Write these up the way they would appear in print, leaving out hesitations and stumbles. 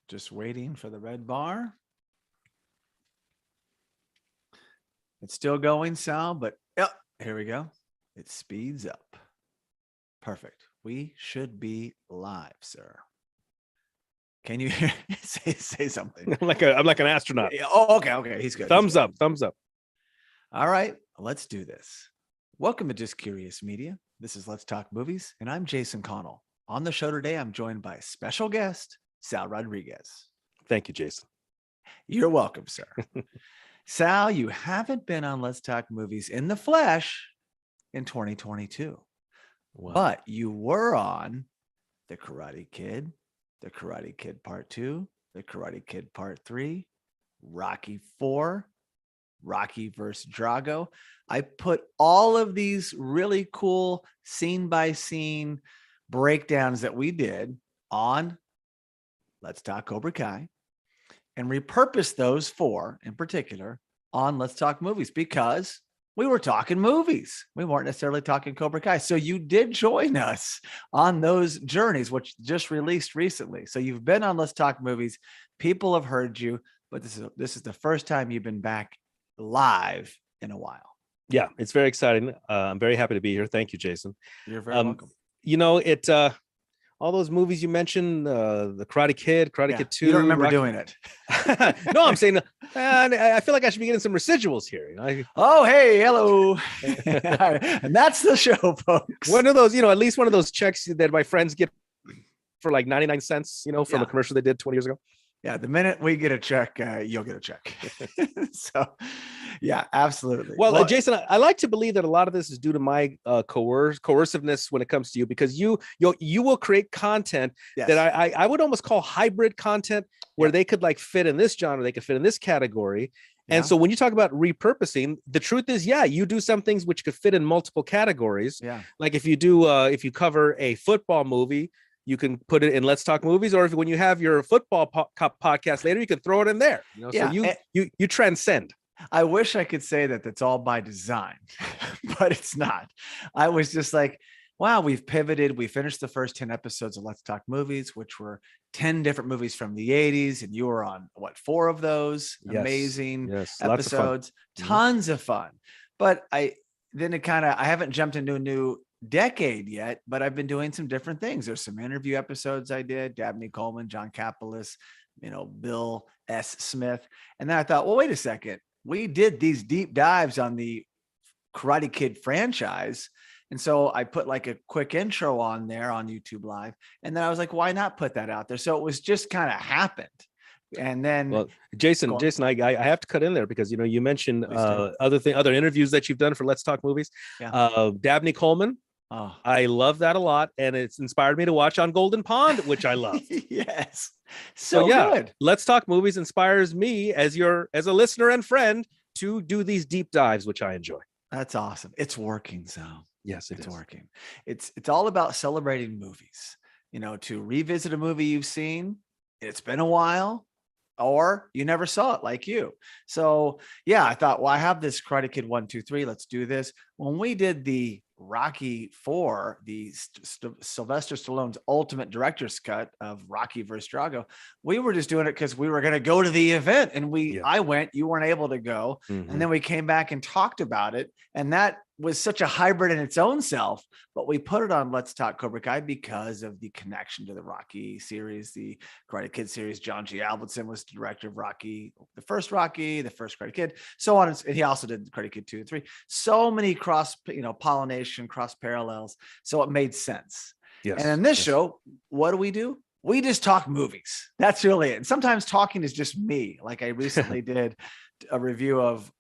Just waiting for the red bar. It's still going, Sal, but yep, here we go. It speeds up. Perfect. We should be live, sir. Can you say something? I'm like an astronaut. Oh, okay. He's good. Thumbs up. All right, let's do this. Welcome to Just Curious Media. This is Let's Talk Movies, and I'm Jason Connell. On the show today, I'm joined by special guest, Sal Rodriguez. Thank you, Jason. You're welcome, sir. Sal, you haven't been on Let's Talk Movies in the flesh in 2022, but you were on The Karate Kid, The Karate Kid Part 2, The Karate Kid Part 3, Rocky 4, Rocky vs. Drago. I put all of these really cool scene by scene breakdowns that we did on Let's Talk Cobra Kai and repurposed those four in particular on Let's Talk Movies because we were talking movies. We weren't necessarily talking Cobra Kai. So you did join us on those journeys, which just released recently. So you've been on Let's Talk Movies. People have heard you, but this is the first time you've been back live in a while. Yeah, it's very exciting. I'm very happy to be here. Thank you, Jason. You're very welcome. You know, all those movies you mentioned, the Karate Kid, Karate Kid 2. You don't remember doing it. No, I'm saying I feel like I should be getting some residuals here. You know? Oh, hey, hello. And that's the show, folks. One of those, at least one of those checks that my friends get for like 99 cents, from a commercial they did 20 years ago. Yeah, the minute we get a check, you'll get a check. So, yeah, absolutely. Well, Jason, I like to believe that a lot of this is due to my coerciveness when it comes to you, because you will create content that I would almost call hybrid content, where they could like fit in this genre, they could fit in this category. And so when you talk about repurposing, the truth is, you do some things which could fit in multiple categories. Yeah. Like if you cover a football movie, you can put it in Let's Talk Movies, or when you have your football podcast later, you can throw it in there. So you transcend. I wish I could say that that's all by design, but it's not. I was just like, wow, we've pivoted. We finished the first 10 episodes of Let's Talk Movies, which were 10 different movies from the 80s. And you were on 4 of those amazing episodes, tons of fun. But I haven't jumped into a new decade yet, but I've been doing some different things. There's some interview episodes I did, Dabney Coleman, John Kapelis, Bill S. Smith. And then I thought, well, wait a second. We did these deep dives on the Karate Kid franchise. And so I put like a quick intro on there on YouTube Live. And then I was like, why not put that out there? So it was just kind of happened. And then Jason, I have to cut in there because, you mentioned other interviews that you've done for Let's Talk Movies. Yeah. Dabney Coleman. Oh. I love that a lot. And it's inspired me to watch On Golden Pond, which I love. Yes. So good. Let's Talk Movies inspires me as a listener and friend to do these deep dives, which I enjoy. That's awesome. It's working, Sal. Yes, it's working. It's all about celebrating movies, to revisit a movie you've seen. It's been a while, or you never saw it like you. So I thought, well, I have this Karate Kid 1, 2, 3. Let's do this. When we did the Rocky 4, the Sylvester Stallone's ultimate director's cut of Rocky vs. Drago, we were just doing it because we were going to go to the event, and I went, you weren't able to go. Mm-hmm. And then we came back and talked about it. And that was such a hybrid in its own self, but we put it on Let's Talk Cobra Kai because of the connection to the Rocky series, the Karate Kid series. John G. Avildsen was the director of Rocky, the first Karate Kid, so on. And he also did Karate Kid 2 and 3. So many cross pollination, cross parallels. So it made sense. Yes. And in this show, what do? We just talk movies. That's really it. And sometimes talking is just me. Like I recently did a review of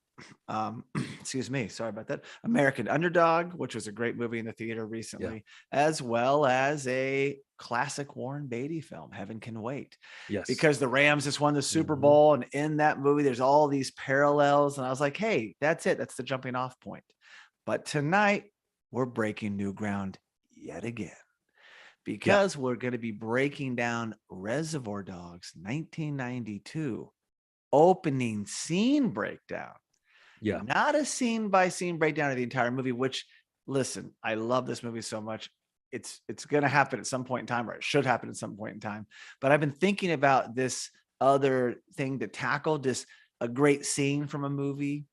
excuse me, sorry about that, American Underdog, which was a great movie in the theater recently, as well as a classic Warren Beatty film, Heaven Can Wait. Yes, because the Rams just won the Super Bowl, and in that movie there's all these parallels, and I was like, hey, that's it, that's the jumping off point. But tonight we're breaking new ground yet again, because we're going to be breaking down Reservoir Dogs 1992 opening scene breakdown. Yeah, not a scene by scene breakdown of the entire movie, which, listen, I love this movie so much. it's going to happen at some point in time, or it should happen at some point in time. But I've been thinking about this other thing to tackle, just a great scene from a movie.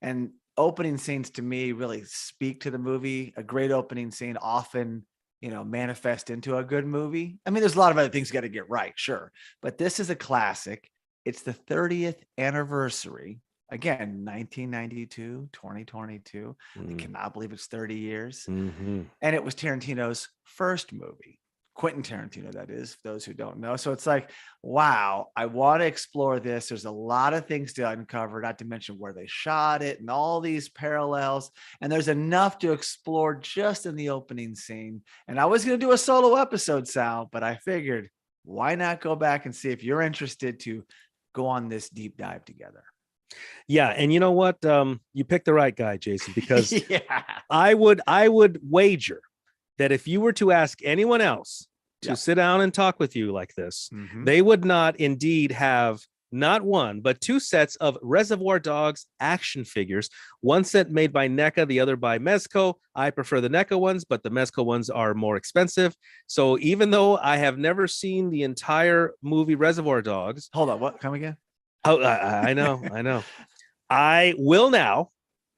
And opening scenes to me really speak to the movie. A great opening scene often, manifest into a good movie. I mean, there's a lot of other things you got to get right, sure. But this is a classic. It's the 30th anniversary. Again, 1992, 2022. I cannot believe it's 30 years. Mm-hmm. And it was Tarantino's first movie. Quentin Tarantino, that is, for those who don't know. So it's like, wow, I want to explore this. There's a lot of things to uncover, not to mention where they shot it and all these parallels. And there's enough to explore just in the opening scene. And I was going to do a solo episode, Sal, but I figured, why not go back and see if you're interested to go on this deep dive together? Yeah, and you know what? You picked the right guy, Jason, because yeah. I would wager that if you were to ask anyone else to sit down and talk with you like this, they would not indeed have not one, but two sets of Reservoir Dogs action figures. One set made by NECA, the other by Mezco. I prefer the NECA ones, but the Mezco ones are more expensive. So even though I have never seen the entire movie Reservoir Dogs. Hold on, what? Come again? Oh, I know. I will now.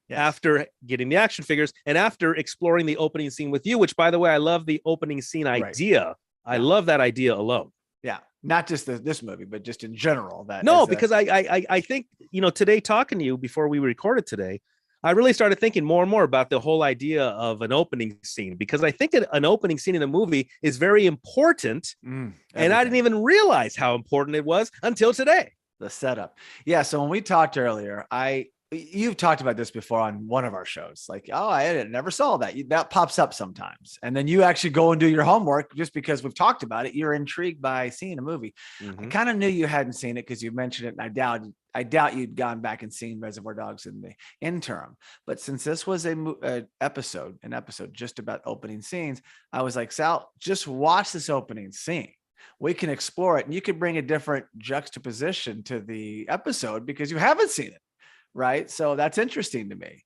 Yes. After getting the action figures and after exploring the opening scene with you, which, by the way, I love the opening scene idea. Right. I love that idea alone. Yeah. Not just this movie, but just in general. Because I think, today talking to you before we recorded today, I really started thinking more and more about the whole idea of an opening scene, because I think an opening scene in a movie is very important. And I didn't even realize how important it was until today. The setup. Yeah. So when we talked earlier, you've talked about this before on one of our shows, like, oh, I never saw that. That pops up sometimes. And then you actually go and do your homework just because we've talked about it. You're intrigued by seeing a movie. I kind of knew you hadn't seen it because you mentioned it. And I doubt you'd gone back and seen Reservoir Dogs in the interim. But since this was an episode just about opening scenes, I was like, Sal, just watch this opening scene. We can explore it. And you could bring a different juxtaposition to the episode because you haven't seen it. Right. So that's interesting to me.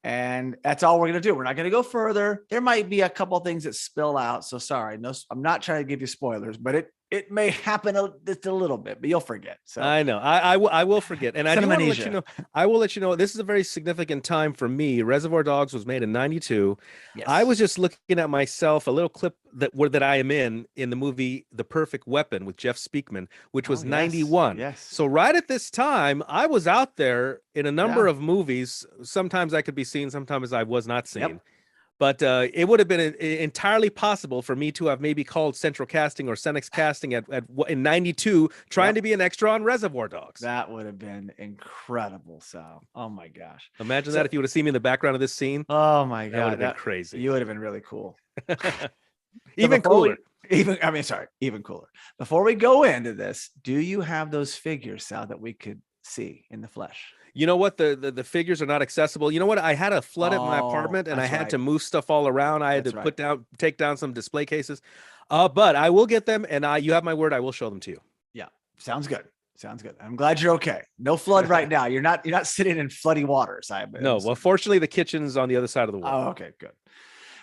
And that's all we're going to do. We're not going to go further. There might be a couple of things that spill out. So sorry. No, I'm not trying to give you spoilers, but it may happen just a little bit, but you'll forget. So I know I will forget. And I do want to let you know, I will let you know, this is a very significant time for me. Reservoir Dogs was made in 92. Yes. I was just looking at myself, a little clip that I am in the movie The Perfect Weapon with Jeff Speakman, which was 91. Yes. So right at this time, I was out there in a number of movies. Sometimes I could be seen, sometimes I was not seen. Yep. But it would have been entirely possible for me to have maybe called Central Casting or Cenex Casting in 92, trying to be an extra on Reservoir Dogs. That would have been incredible, Sal. Oh, my gosh. Imagine that if you would have seen me in the background of this scene. Oh, my God. That would have been crazy. You would have been really cool. Even cooler. Even cooler. Before we go into this, do you have those figures, Sal, that we could see in the flesh? You know what? The figures are not accessible. You know what? I had a flood at my apartment and I had to move stuff all around. I had to take down some display cases. But I will get them, and you have my word, I will show them to you. Yeah. Sounds good. I'm glad you're okay. No flood right now. You're not sitting in floody waters. No, well, fortunately the kitchen's on the other side of the wall. Oh, okay, good.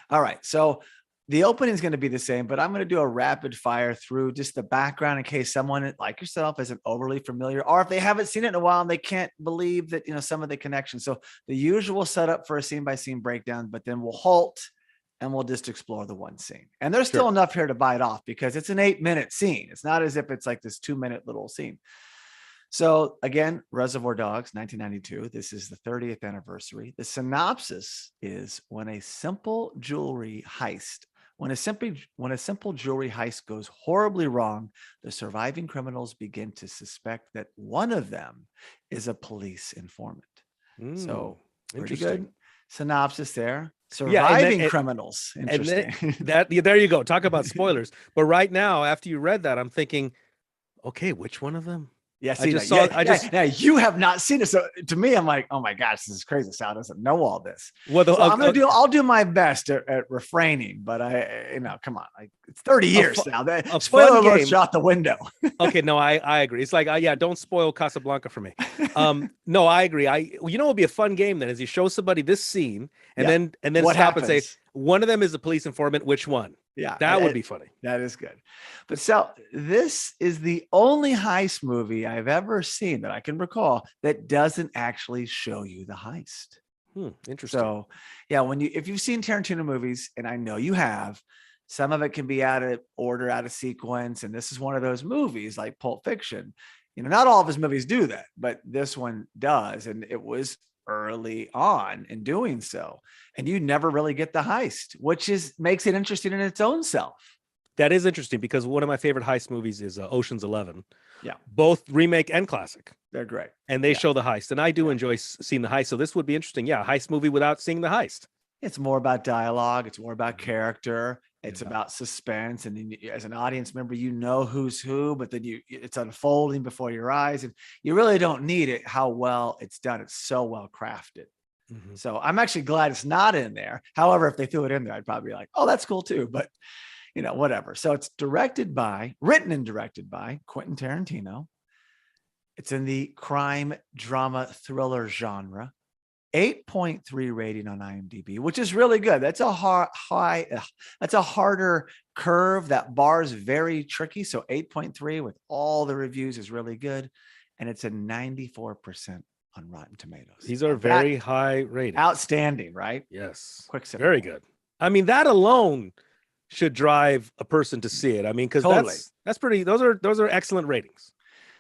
All right. So the opening is going to be the same, but I'm going to do a rapid fire through just the background in case someone like yourself isn't overly familiar, or if they haven't seen it in a while and they can't believe that, some of the connections. So the usual setup for a scene by scene breakdown, but then we'll halt and we'll just explore the one scene. And there's still enough here to bite off because it's an 8-minute scene. It's not as if it's like this 2-minute little scene. So again, Reservoir Dogs, 1992. This is the 30th anniversary. The synopsis is when a simple jewelry heist goes horribly wrong, the surviving criminals begin to suspect that one of them is a police informant. So pretty good synopsis there. Surviving criminals. Interesting. And there you go. Talk about spoilers. But right now, after you read that, I'm thinking, okay, which one of them? Yeah, I see, just now, saw. I just now you have not seen it. So to me, I'm like, oh my gosh, this is crazy. Sal doesn't know all this. well, So I'll do my best at refraining, but come on, like it's 30 years now. That a spoiler fun alert game. shot the window. Okay, no, I agree. It's like, yeah, don't spoil Casablanca for me. No, I agree. You know, it'll be a fun game then, is you show somebody this scene and Yeah. then What stop and say, happens? one of them is a police informant. Which one? Yeah, That would be funny. That is good. But Sal, this is the only heist movie I've ever seen that I can recall that doesn't actually show you the heist. Interesting. So, yeah, if you've seen Tarantino movies, and I know you have, some of it can be out of order, out of sequence, and this is one of those movies like Pulp Fiction. You know, not all of his movies do that, but this one does, and it was early on in doing so, and you never really get the heist, which makes it interesting in its own self. That is interesting because one of my favorite heist movies is Ocean's 11. Yeah, both remake and classic. They're great, and they show the heist, and I do enjoy seeing the heist. So this would be interesting. Yeah, a heist movie without seeing the heist. It's more about dialogue. It's more about character. It's about suspense. And then as an audience member, you know who's who, but then it's unfolding before your eyes. And you really don't need it, how well it's done. It's so well crafted. So I'm actually glad it's not in there. However, if they threw it in there, I'd probably be like, oh, that's cool too. But, whatever. So it's written and directed by Quentin Tarantino. It's in the crime, drama, thriller genre. 8.3 rating on IMDb, which is really good. That's a that's a harder curve. That bar is very tricky. So 8.3 with all the reviews is really good. And it's a 94% on Rotten Tomatoes. These are very high ratings. Outstanding, right? Yes. Quick, simple. Very good. I mean, that alone should drive a person to see it. I mean, because that's pretty, those are excellent ratings.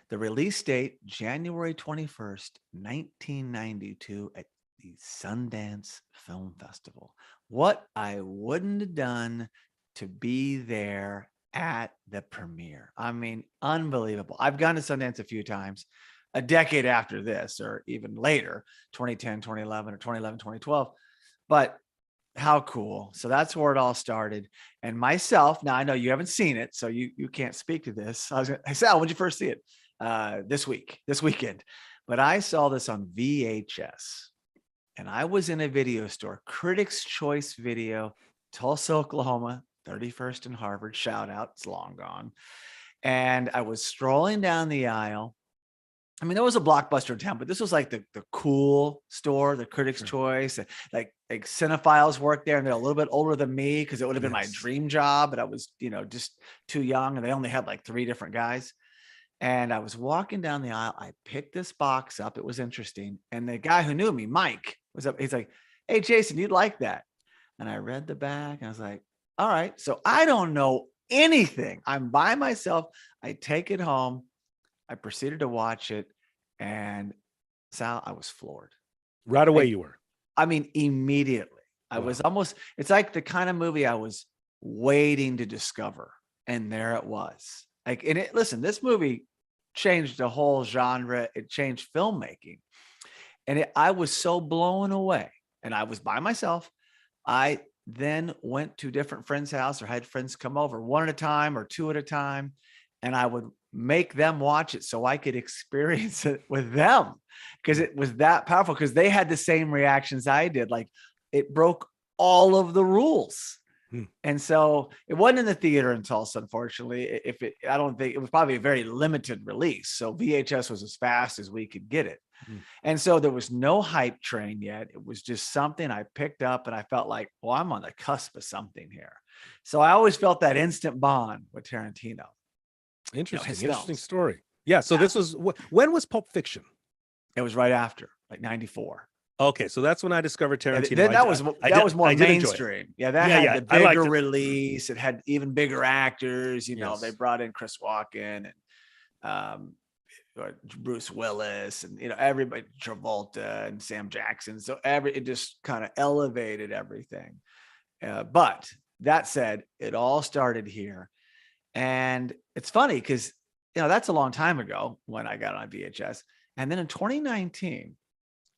The release date, January 21st, 1992 at the Sundance Film Festival. What I wouldn't have done to be there at the premiere. I mean, unbelievable. I've gone to Sundance a few times, a decade after this, or even later, 2010, 2011, or 2011, 2012. But how cool. So that's where it all started. And myself, now I know you haven't seen it, so you can't speak to this. I was going to say, Sal, when'd you first see it? This weekend. But I saw this on VHS. And I was in a video store, Critics' Choice Video, Tulsa, Oklahoma, 31st and Harvard. Shout out, it's long gone. And I was strolling down the aisle. I mean, there was a Blockbuster in town, but this was like the cool store, the Critics' Choice. Like cinephiles worked there, and they're a little bit older than me because it would have been my dream job, but I was, just too young, and they only had like 3 different guys. And I was walking down the aisle. I picked this box up. It was interesting. And the guy who knew me, Mike, was up. He's like, hey, Jason, you'd like that. And I read the back. And I was like, all right. So I don't know anything. I'm by myself. I take it home. I proceeded to watch it. And Sal, I was floored. Right away you were. I mean, immediately. I was almost, it's like the kind of movie I was waiting to discover. And there it was. Like, and listen, this movie changed the whole genre. It changed filmmaking. And I was so blown away. And I was by myself. I then went to different friends' house or had friends come over 1 at a time or 2 at a time. And I would make them watch it so I could experience it with them because it was that powerful, because they had the same reactions I did. Like, it broke all of the rules. And so it wasn't in the theater in Tulsa, unfortunately. I don't think it was probably a very limited release. So VHS was as fast as we could get it. And so there was no hype train yet. It was just something I picked up, and I felt like, well, I'm on the cusp of something here. So I always felt that instant bond with Tarantino. Interesting story. Yeah. So this was, when was Pulp Fiction? It was right after, like 94. Okay, so that's when I discovered Tarantino. Then that was more mainstream. Yeah, that had the bigger release. It had even bigger actors. They brought in Chris Walken and Bruce Willis, and everybody, Travolta and Sam Jackson. So it just kind of elevated everything. But that said, it all started here, and it's funny because that's a long time ago when I got on VHS, and then in 2019.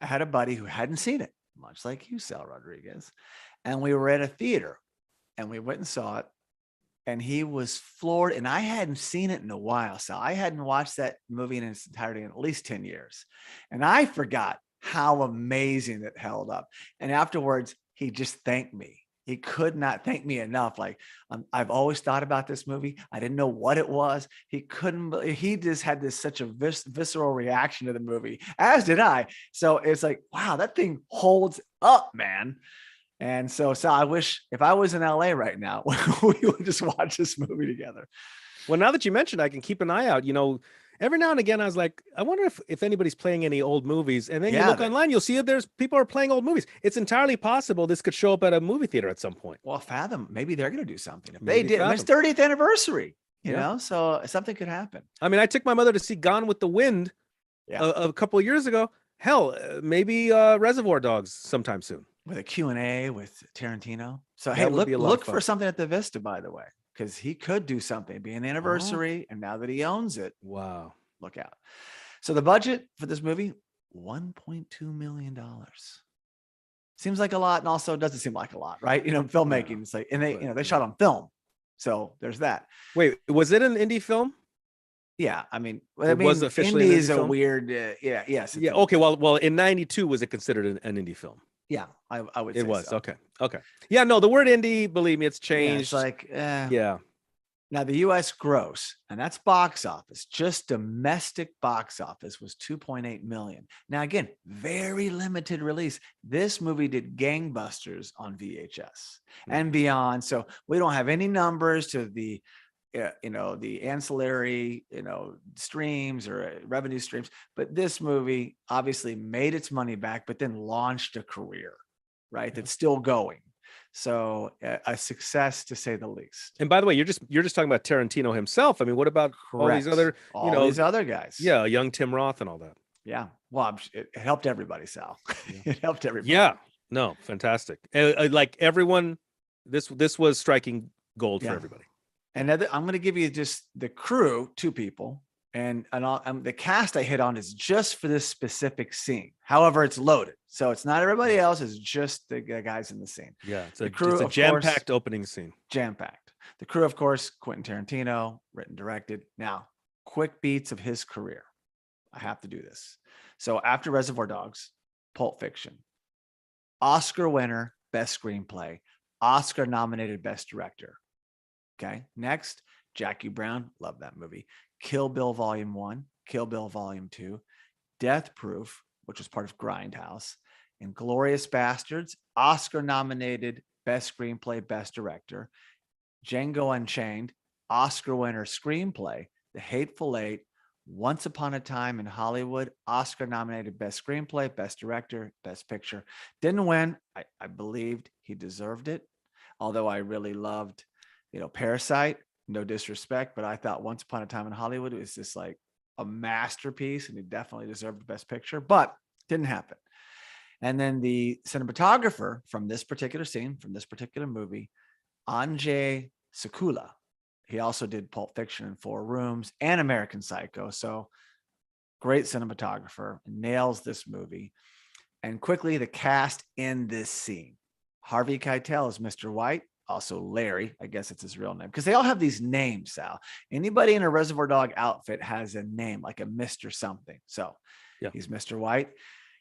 I had a buddy who hadn't seen it, much like you, Sal Rodriguez. And we were at a theater and we went and saw it. and he was floored. And I hadn't seen it in a while. So I hadn't watched that movie in its entirety in at least 10 years. And I forgot how amazing it held up. And afterwards, he just thanked me. He could not thank me enough. Like, I've always thought about this movie. I didn't know what it was. He just had such a visceral reaction to the movie, as did I. So it's like, wow, that thing holds up, man. And so I wish if I was in LA right now, we would just watch this movie together. Well, now that you mentioned, I can keep an eye out. Every now and again, I was like, I wonder if anybody's playing any old movies. And then you look online, you'll see if there's people are playing old movies. It's entirely possible this could show up at a movie theater at some point. Well, Fathom, maybe they're going to do something. If they did, it's 30th anniversary, you know, so something could happen. I mean, I took my mother to see Gone with the Wind a couple of years ago. Hell, maybe Reservoir Dogs sometime soon. With a Q&A with Tarantino. So, hey, look for something at the Vista, by the way, because he could do something, be an anniversary. And now that he owns it, wow, look out. So the budget for this movie, $1.2 million. Seems like a lot, and also doesn't seem like a lot, right? Filmmaking. It's like, and they shot on film. So there's that. Wait, was it an indie film? Yeah, I mean, was officially indie is a weird, yes. Yeah, okay. Well, in '92, was it considered an indie film? Yeah, I would say it was. so. Okay. Yeah, no, the word indie, believe me, it's changed. Yeah, it's like, yeah. Now the U.S. gross, and that's box office, just domestic box office was 2.8 million. Now, again, very limited release. This movie did gangbusters on VHS and beyond. So we don't have any numbers to the ancillary, streams or revenue streams. But this movie obviously made its money back, but then launched a career, right? That's still going. So a success to say the least. And by the way, you're just talking about Tarantino himself. I mean, what about all these other, these other guys? Yeah, young Tim Roth and all that. Yeah. Well, it helped everybody, Sal. It helped everybody. Yeah. No, fantastic. Like everyone, this was striking gold for everybody. And I'm going to give you just the crew, 2 people, and the cast I hit on is just for this specific scene. However, it's loaded, so it's not everybody else. It's just the guys in the scene. Yeah, it's a jam-packed opening scene. Jam-packed. The crew, of course, Quentin Tarantino, written, directed. Now, quick beats of his career. I have to do this. So after Reservoir Dogs, Pulp Fiction, Oscar winner, best screenplay, Oscar nominated best director. Okay. Next, Jackie Brown. Love that movie. Kill Bill Volume 1, Kill Bill Volume 2, Death Proof, which was part of Grindhouse, and Glorious Bastards, Oscar nominated best screenplay, best director, Django Unchained, Oscar winner screenplay, The Hateful Eight, Once Upon a Time in Hollywood, Oscar nominated best screenplay, best director, best picture. Didn't win. I believed he deserved it. Although I really loved Parasite, no disrespect, but I thought Once Upon a Time in Hollywood was just like a masterpiece, and he definitely deserved the best picture, but didn't happen. And then the cinematographer from this particular scene, from this particular movie, Andrzej Sekula. He also did Pulp Fiction and 4 Rooms and American Psycho. So great cinematographer, nails this movie. And quickly, the cast in this scene. Harvey Keitel is Mr. White. Also Larry, I guess it's his real name, because they all have these names, Sal. Anybody in a Reservoir Dog outfit has a name, like a Mr. something. So he's Mr. White.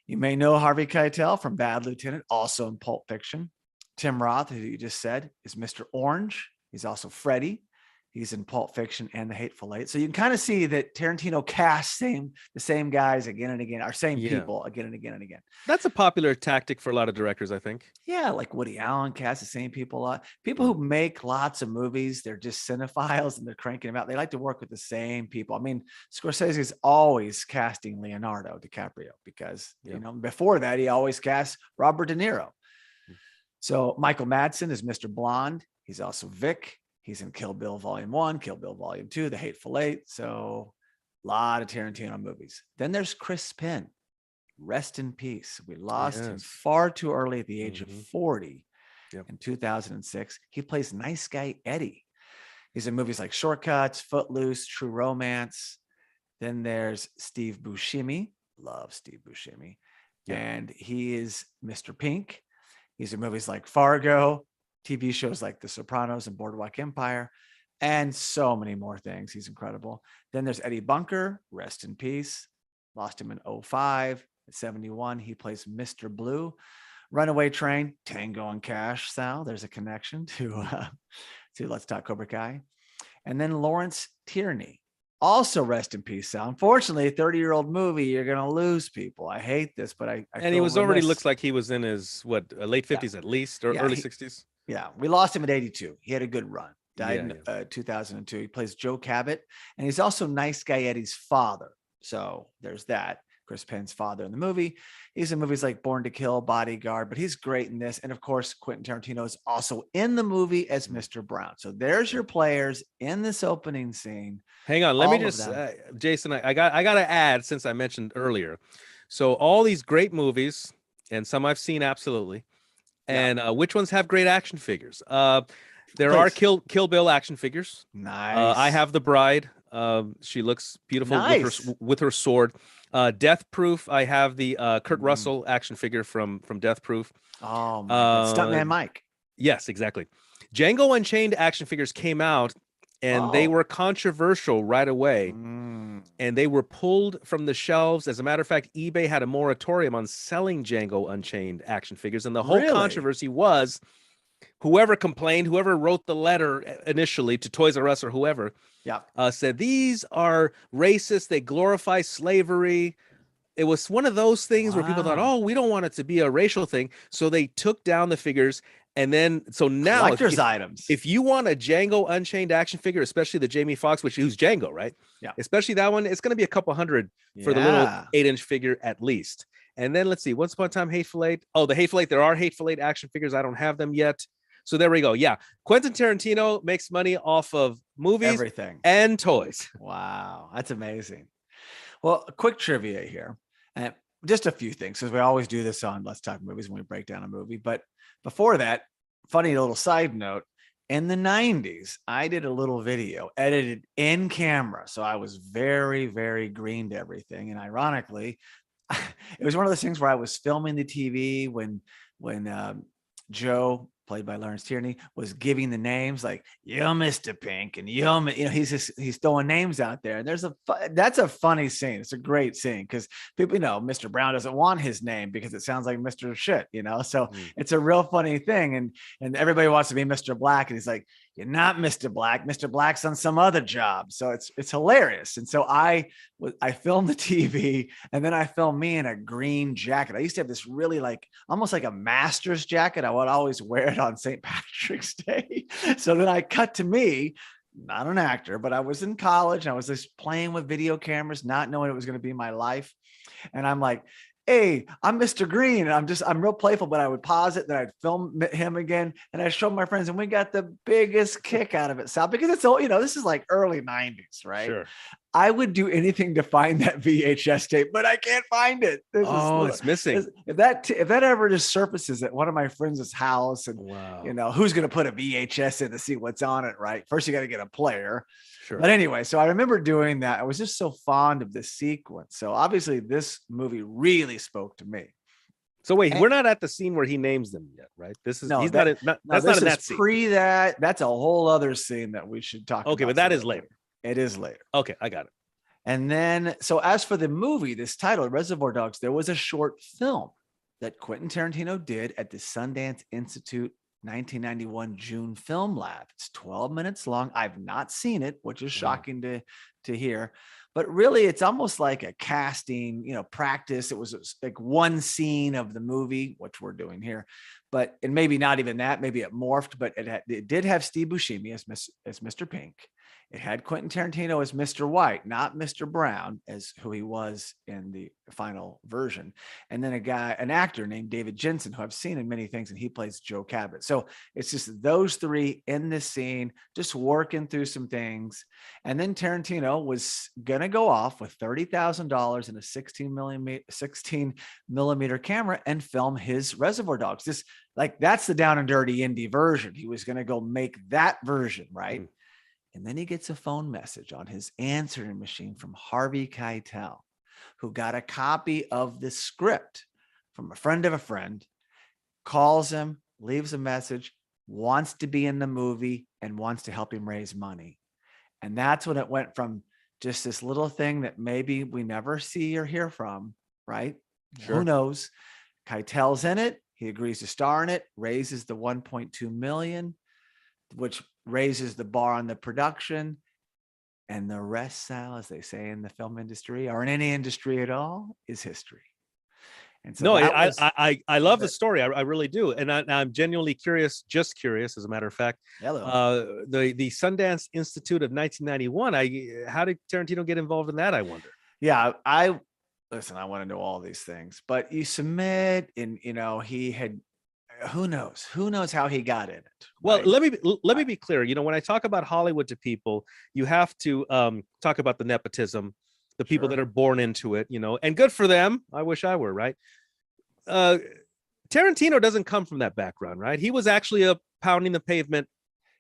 You may know Harvey Keitel from Bad Lieutenant, also in Pulp Fiction. Tim Roth, who you just said, is Mr. Orange. He's also Freddie. He's in Pulp Fiction and The Hateful Eight. So you can kind of see that Tarantino casts the same guys again and again, or same people again and again and again. That's a popular tactic for a lot of directors, I think. Yeah, like Woody Allen casts the same people a lot. People who make lots of movies, they're just cinephiles and they're cranking them out. They like to work with the same people. I mean, Scorsese is always casting Leonardo DiCaprio because, before that, he always cast Robert De Niro. So Michael Madsen is Mr. Blonde. He's also Vic. He's in Kill Bill Volume 1, Kill Bill Volume 2, The Hateful Eight. So a lot of Tarantino movies. Then there's Chris Penn. Rest in peace. We lost him far too early at the age of 40 in 2006. He plays nice guy Eddie. He's in movies like Shortcuts, Footloose, True Romance. Then there's Steve Buscemi. Love Steve Buscemi. And he is Mr. Pink. He's in movies like Fargo, TV shows like The Sopranos and Boardwalk Empire. and so many more things. He's incredible. Then there's Eddie Bunker, rest in peace. Lost him in 05. At 71, he plays Mr. Blue. Runaway Train, Tango and Cash, Sal. There's a connection to Let's Talk Cobra Kai. And then Lawrence Tierney, also rest in peace, Sal. Unfortunately, a 30-year-old movie, you're going to lose people. I hate this, but I and he was already looks like he was in his late 50s at least, or early 60s. Yeah, we lost him at 82. He had a good run. Died Yeah, in 2002. He plays Joe Cabot, and he's also Nice Guy Eddie's father. So there's that. Chris Penn's father in the movie. He's in movies like Born to Kill, Bodyguard, but he's great in this. And of course, Quentin Tarantino is also in the movie as Mr. Brown. So there's your players in this opening scene. Hang on, let me just, Jason, I got to add, since I mentioned earlier. So all these great movies, and some I've seen absolutely. And which ones have great action figures? There are Kill Bill action figures. Nice. I have The Bride. She looks beautiful with her sword. Death Proof. I have the Kurt Russell action figure from Death Proof. Oh my God. Stuntman Mike. Yes, exactly. Django Unchained action figures came out, and they were controversial right away. And they were pulled from the shelves. As a matter of fact, eBay had a moratorium on selling Django Unchained action figures. And the whole controversy was whoever complained, whoever wrote the letter initially to Toys R Us or whoever, said these are racist. They glorify slavery. It was one of those things where people thought, oh, we don't want it to be a racial thing. So they took down the figures. And then, so now, collector's items. If you want a Django Unchained action figure, especially the Jamie Foxx, who's Django, right? Yeah. Especially that one, it's going to be a couple hundred for the little 8-inch figure at least. And then let's see, Once Upon a Time, Hateful Eight. Oh, the Hateful Eight. There are Hateful Eight action figures. I don't have them yet. So there we go. Yeah. Quentin Tarantino makes money off of movies, everything, and toys. Wow. That's amazing. Well, a quick trivia here. And just a few things, because we always do this on Let's Talk Movies when we break down a movie. But before that, funny little side note, in the 90s, I did a little video edited in camera. So I was very, very green to everything. And ironically, it was one of those things where I was filming the TV when Joe, played by Lawrence Tierney, was giving the names like, you're Mr. Pink, and he's throwing names out there. And that's a funny scene. It's a great scene because people, Mr. Brown doesn't want his name because it sounds like Mr. Shit, so it's a real funny thing. And everybody wants to be Mr. Black. And he's like, you're not Mr. Black. Mr. Black's on some other job. So it's hilarious. And so I filmed the TV, and then I filmed me in a green jacket. I used to have this really almost like a master's jacket. I would always wear it on St. Patrick's Day. So then I cut to me, not an actor, but I was in college and I was just playing with video cameras, not knowing it was going to be my life. And I'm like, hey, I'm Mr. Green. And I'm real playful, but I would pause it. Then I'd film him again. And I showed my friends, and we got the biggest kick out of it, Sal, because it's all, this is like early 90s, right? Sure. I would do anything to find that VHS tape, but I can't find it. It's missing. If that ever just surfaces at one of my friends' house, and who's going to put a VHS in to see what's on it, right? First, you got to get a player. Sure. But anyway, so I remember doing that. I was just so fond of this sequence. So obviously, this movie really spoke to me. So wait, we're not at the scene where he names them yet, right? This is that's not in that scene. That. That's a whole other scene that we should talk about. Okay, but that is later. It is later. Okay, I got it. And then, so as for the movie, this title, Reservoir Dogs, there was a short film that Quentin Tarantino did at the Sundance Institute 1991 June Film Lab. It's 12 minutes long. I've not seen it, which is shocking to hear. But really, it's almost like a casting, practice. It was like one scene of the movie, which we're doing here. And maybe not even that. Maybe it morphed, but it did have Steve Buscemi as Mr. Pink. It had Quentin Tarantino as Mr. White, not Mr. Brown, as who he was in the final version. And then an actor named David Jensen, who I've seen in many things, and he plays Joe Cabot. So it's just those three in this scene, just working through some things. And then Tarantino was going to go off with $30,000 in a 16 millimeter camera and film his Reservoir Dogs. That's the down and dirty indie version. He was going to go make that version, right? And then he gets a phone message on his answering machine from Harvey Keitel, who got a copy of the script from a friend of a friend, calls him, leaves a message, wants to be in the movie, and wants to help him raise money. And that's when it went from just this little thing that maybe we never see or hear from, right? Sure. Who knows? Keitel's in it. He agrees to star in it, raises the 1.2 million, which raises the bar on the production. And the rest, Sal, as they say in the film industry or in any industry at all, is history. And so no, I love the story. I really do. And I'm genuinely curious, just curious, as a matter of fact. Hello. The Sundance Institute of 1991. How did Tarantino get involved in that, I wonder? Yeah, I want to know all these things, but you submit and, he had, who knows how he got in it. Well, right? let me be clear. When I talk about Hollywood to people, you have to talk about the nepotism, the people that are born into it, and good for them. I wish I were, right? Tarantino doesn't come from that background, right? He was actually a pounding the pavement,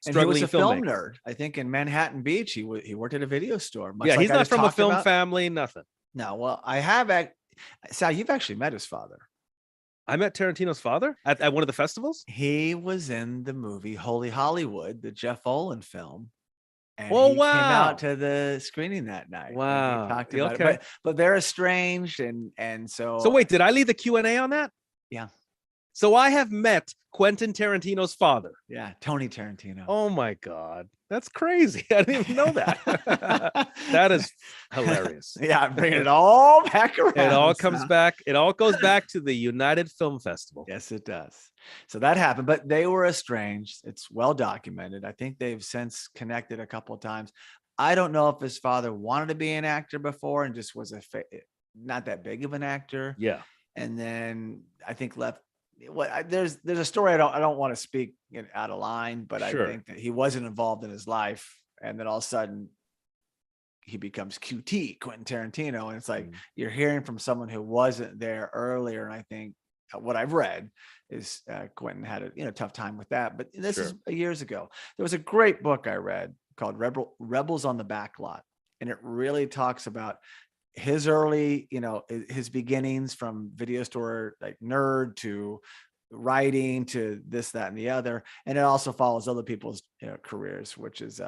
struggling and he was a film filmmaker. nerd. I think in Manhattan Beach, he worked at a video store. Yeah, he's not from a film family, nothing. No, well, I have. Sal, you've actually met his father. I met Tarantino's father at one of the festivals. He was in the movie Holy Hollywood, the Jeff Olin film. And wow. Came out to the screening that night. Wow. He talked about it. But they're estranged. And so. So wait, did I leave the Q&A on that? Yeah. So I have met Quentin Tarantino's father. Yeah. Tony Tarantino. Oh my God. That's crazy. I didn't even know that. That is hilarious. Yeah. I'm bringing it all back around. It all comes back. It all goes back to the United Film Festival. Yes, it does. So that happened, but they were estranged. It's well documented. I think they've since connected a couple of times. I don't know if his father wanted to be an actor before and just was not that big of an actor. Yeah. And then I think left. There's a story I don't want to speak out of line, but I think that he wasn't involved in his life, and then all of a sudden he becomes QT, Quentin Tarantino, and it's like you're hearing from someone who wasn't there earlier. And I think what I've read is Quentin had a tough time with that. But this is years ago. There was a great book I read called Rebels on the Backlot, and it really talks about his early, his beginnings from video store like nerd to writing to this, that, and the other. And it also follows other people's careers, which is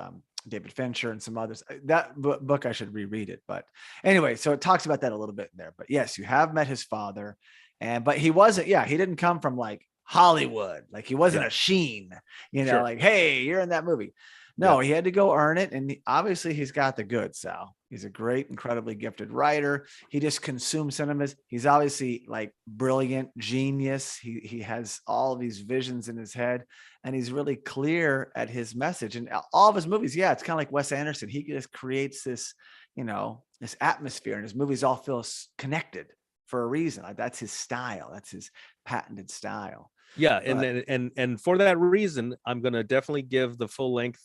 David Fincher and some others. That book, I should reread it. But anyway, so it talks about that a little bit in there. But yes, you have met his father. But he wasn't, he didn't come from like Hollywood. Like he wasn't a Sheen, like, hey, you're in that movie. No, he had to go earn it. And obviously he's got the goods, Sal. He's a great, incredibly gifted writer. He just consumes cinemas. He's obviously like brilliant, genius. He has all these visions in his head, and he's really clear at his message. And all of his movies, it's kind of like Wes Anderson. He just creates this, this atmosphere, and his movies all feel connected for a reason. Like that's his style. That's his patented style. Yeah. And for that reason, I'm going to definitely give the full length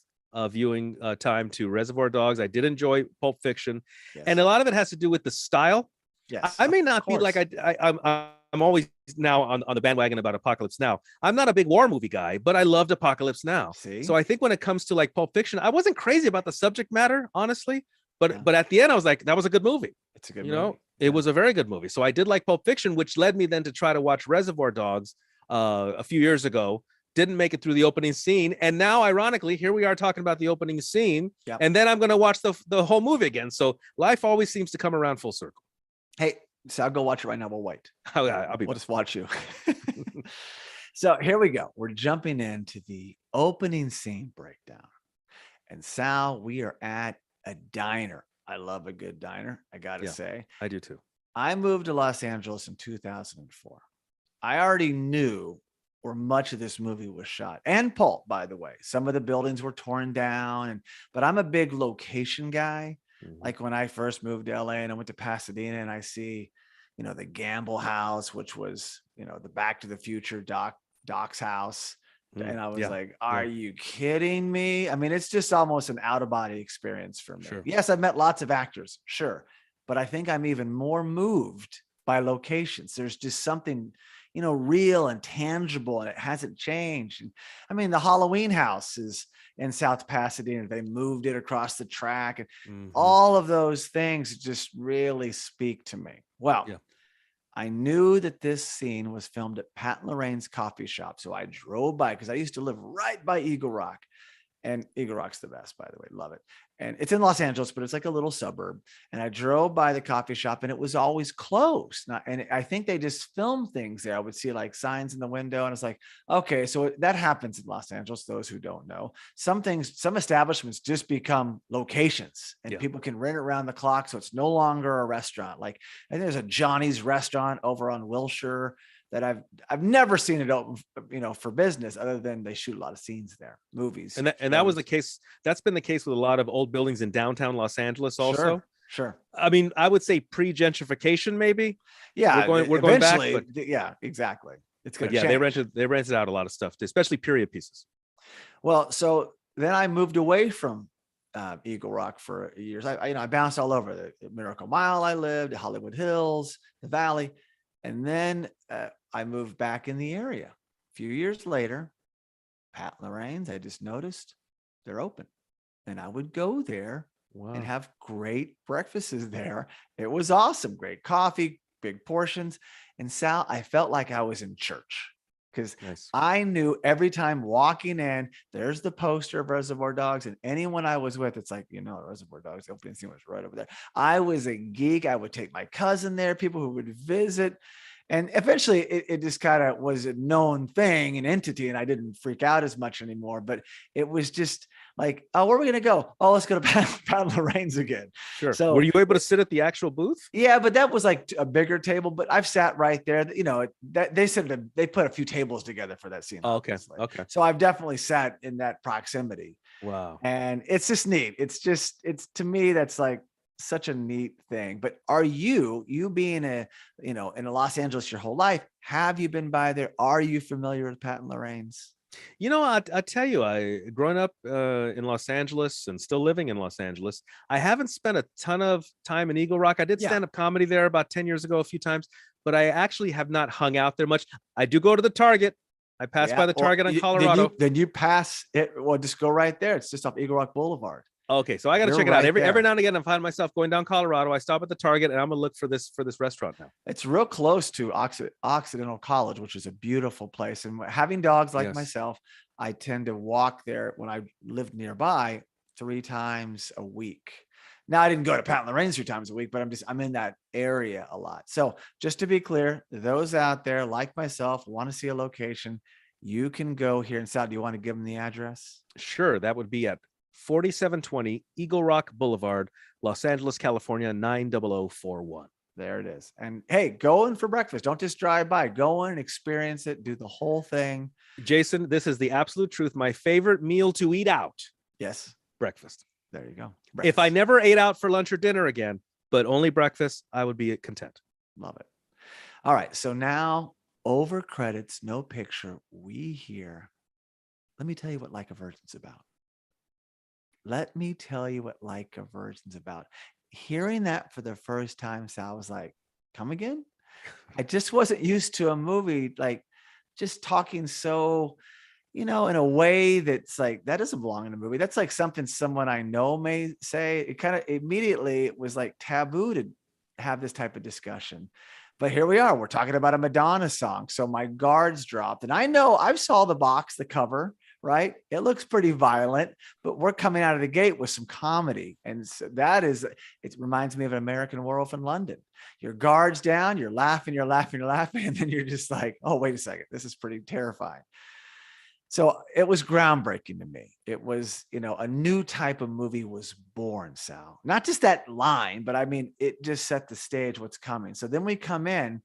viewing time to Reservoir Dogs. I did enjoy Pulp Fiction, and a lot of it has to do with the style. Yes, I may not be like I'm always now on the bandwagon about Apocalypse Now. I'm not a big war movie guy, but I loved Apocalypse Now. So I think when it comes to like Pulp Fiction, I wasn't crazy about the subject matter, honestly. But at the end, I was like, that was a good movie. It's a good movie. It was a very good movie. So I did like Pulp Fiction, which led me then to try to watch Reservoir Dogs a few years ago. Didn't make it through the opening scene. And now, ironically, here we are talking about the opening scene. Yep. And then I'm going to watch the whole movie again. So life always seems to come around full circle. Hey, so I'll go watch it right now. We'll wait. We'll just watch you. So here we go. We're jumping into the opening scene breakdown. And Sal, we are at a diner. I love a good diner, I got to say. I do too. I moved to Los Angeles in 2004. I already knew where much of this movie was shot, and Pulp, by the way. Some of the buildings were torn down, but I'm a big location guy. Mm-hmm. Like when I first moved to LA and I went to Pasadena, and I see, the Gamble House, which was, the Back to the Future Doc's house. Mm-hmm. And I was like, are you kidding me? I mean, it's just almost an out of body experience for me. Sure. Yes, I've met lots of actors, sure. But I think I'm even more moved by locations. There's just something, real and tangible, and it hasn't changed. And I mean, the Halloween house is in South Pasadena. They moved it across the track, and all of those things just really speak to me. Well, I knew that this scene was filmed at Pat and Lorraine's coffee shop. So I drove by because I used to live right by Eagle Rock. And Eagle Rock's the best, by the way. Love it. And it's in Los Angeles, but it's like a little suburb. And I drove by the coffee shop and it was always closed. And I think they just filmed things there. I would see like signs in the window and it's like, okay, so that happens in Los Angeles, those who don't know. Some establishments just become locations and people can rent around the clock. So it's no longer a restaurant. Like I think there's a Johnny's restaurant over on Wilshire that I've never seen it open, for business other than they shoot a lot of scenes there, movies. And that was the case. That's been the case with a lot of old buildings in downtown Los Angeles also. Sure. I mean, I would say pre-gentrification, maybe. Yeah. We're going back. But, yeah, exactly. It's going to change. They rented out a lot of stuff, especially period pieces. Well, so then I moved away from Eagle Rock for years. I bounced all over the Miracle Mile. I lived Hollywood Hills, the Valley. And then I moved back in the area. A few years later, Pat Lorraine's, I just noticed they're open. And I would go there and have great breakfasts there. It was awesome. Great coffee, big portions. And Sal, I felt like I was in church because I knew every time walking in, there's the poster of Reservoir Dogs. And anyone I was with, it's like, Reservoir Dogs, the opening scene was right over there. I was a geek. I would take my cousin there, people who would visit. And eventually it just kind of was a known thing, an entity, and I didn't freak out as much anymore. But it was just like, oh, where are we going to go? Oh, let's go to Pat Lorraine's again. Sure. So were you able to sit at the actual booth? Yeah, but that was like a bigger table. But I've sat right there. They said that they put a few tables together for that scene. Oh, okay. Okay. So I've definitely sat in that proximity. Wow. And it's just neat. It's to me, that's like such a neat thing. But are you being in Los Angeles your whole life, have you been by there? Are you familiar with Pat and Lorraine's? I'll tell you, growing up in Los Angeles and still living in Los Angeles, I haven't spent a ton of time in Eagle Rock. I did stand-up comedy there about 10 years ago a few times, but I actually have not hung out there much. I do go to the Target. I pass by the Target on Colorado. Then you pass it. Well, just go right there. It's just off Eagle Rock Boulevard. Okay, so I got to check it out. Every now and again, I find myself going down Colorado. I stop at the Target, and I'm gonna look for this restaurant now. It's real close to Occidental College, which is a beautiful place. And having dogs like myself, I tend to walk there when I lived nearby 3 times a week. Now I didn't go to Pat and Lorraine's 3 times a week, but I'm in that area a lot. So just to be clear, those out there like myself want to see a location, you can go here in South. Do you want to give them the address? Sure, that would be at 4720 Eagle Rock Boulevard, Los Angeles, California, 90041. There it is. And hey, go in for breakfast. Don't just drive by. Go in, experience it, do the whole thing. Jason, this is the absolute truth. My favorite meal to eat out. Yes. Breakfast. There you go. Breakfast. If I never ate out for lunch or dinner again, but only breakfast, I would be content. Love it. All right. So now over credits, no picture. We hear. Let me tell you what Like a Virgin's about. Let me tell you what Like a Virgin's about. Hearing that for the first time, Sal was like, come again? I just wasn't used to a movie like just talking so, in a way that's like, that doesn't belong in a movie. That's like something someone I know may say. It kind of immediately it was like taboo to have this type of discussion. But here we are. We're talking about a Madonna song. So my guards dropped. And I know I saw the cover, right? It looks pretty violent, but we're coming out of the gate with some comedy. And so it reminds me of An American Werewolf in London. Your guards down, you're laughing. And then you're just like, oh, wait a second. This is pretty terrifying. So it was groundbreaking to me. It was, a new type of movie was born, Sal. Not just that line, but I mean, it just set the stage what's coming. So then we come in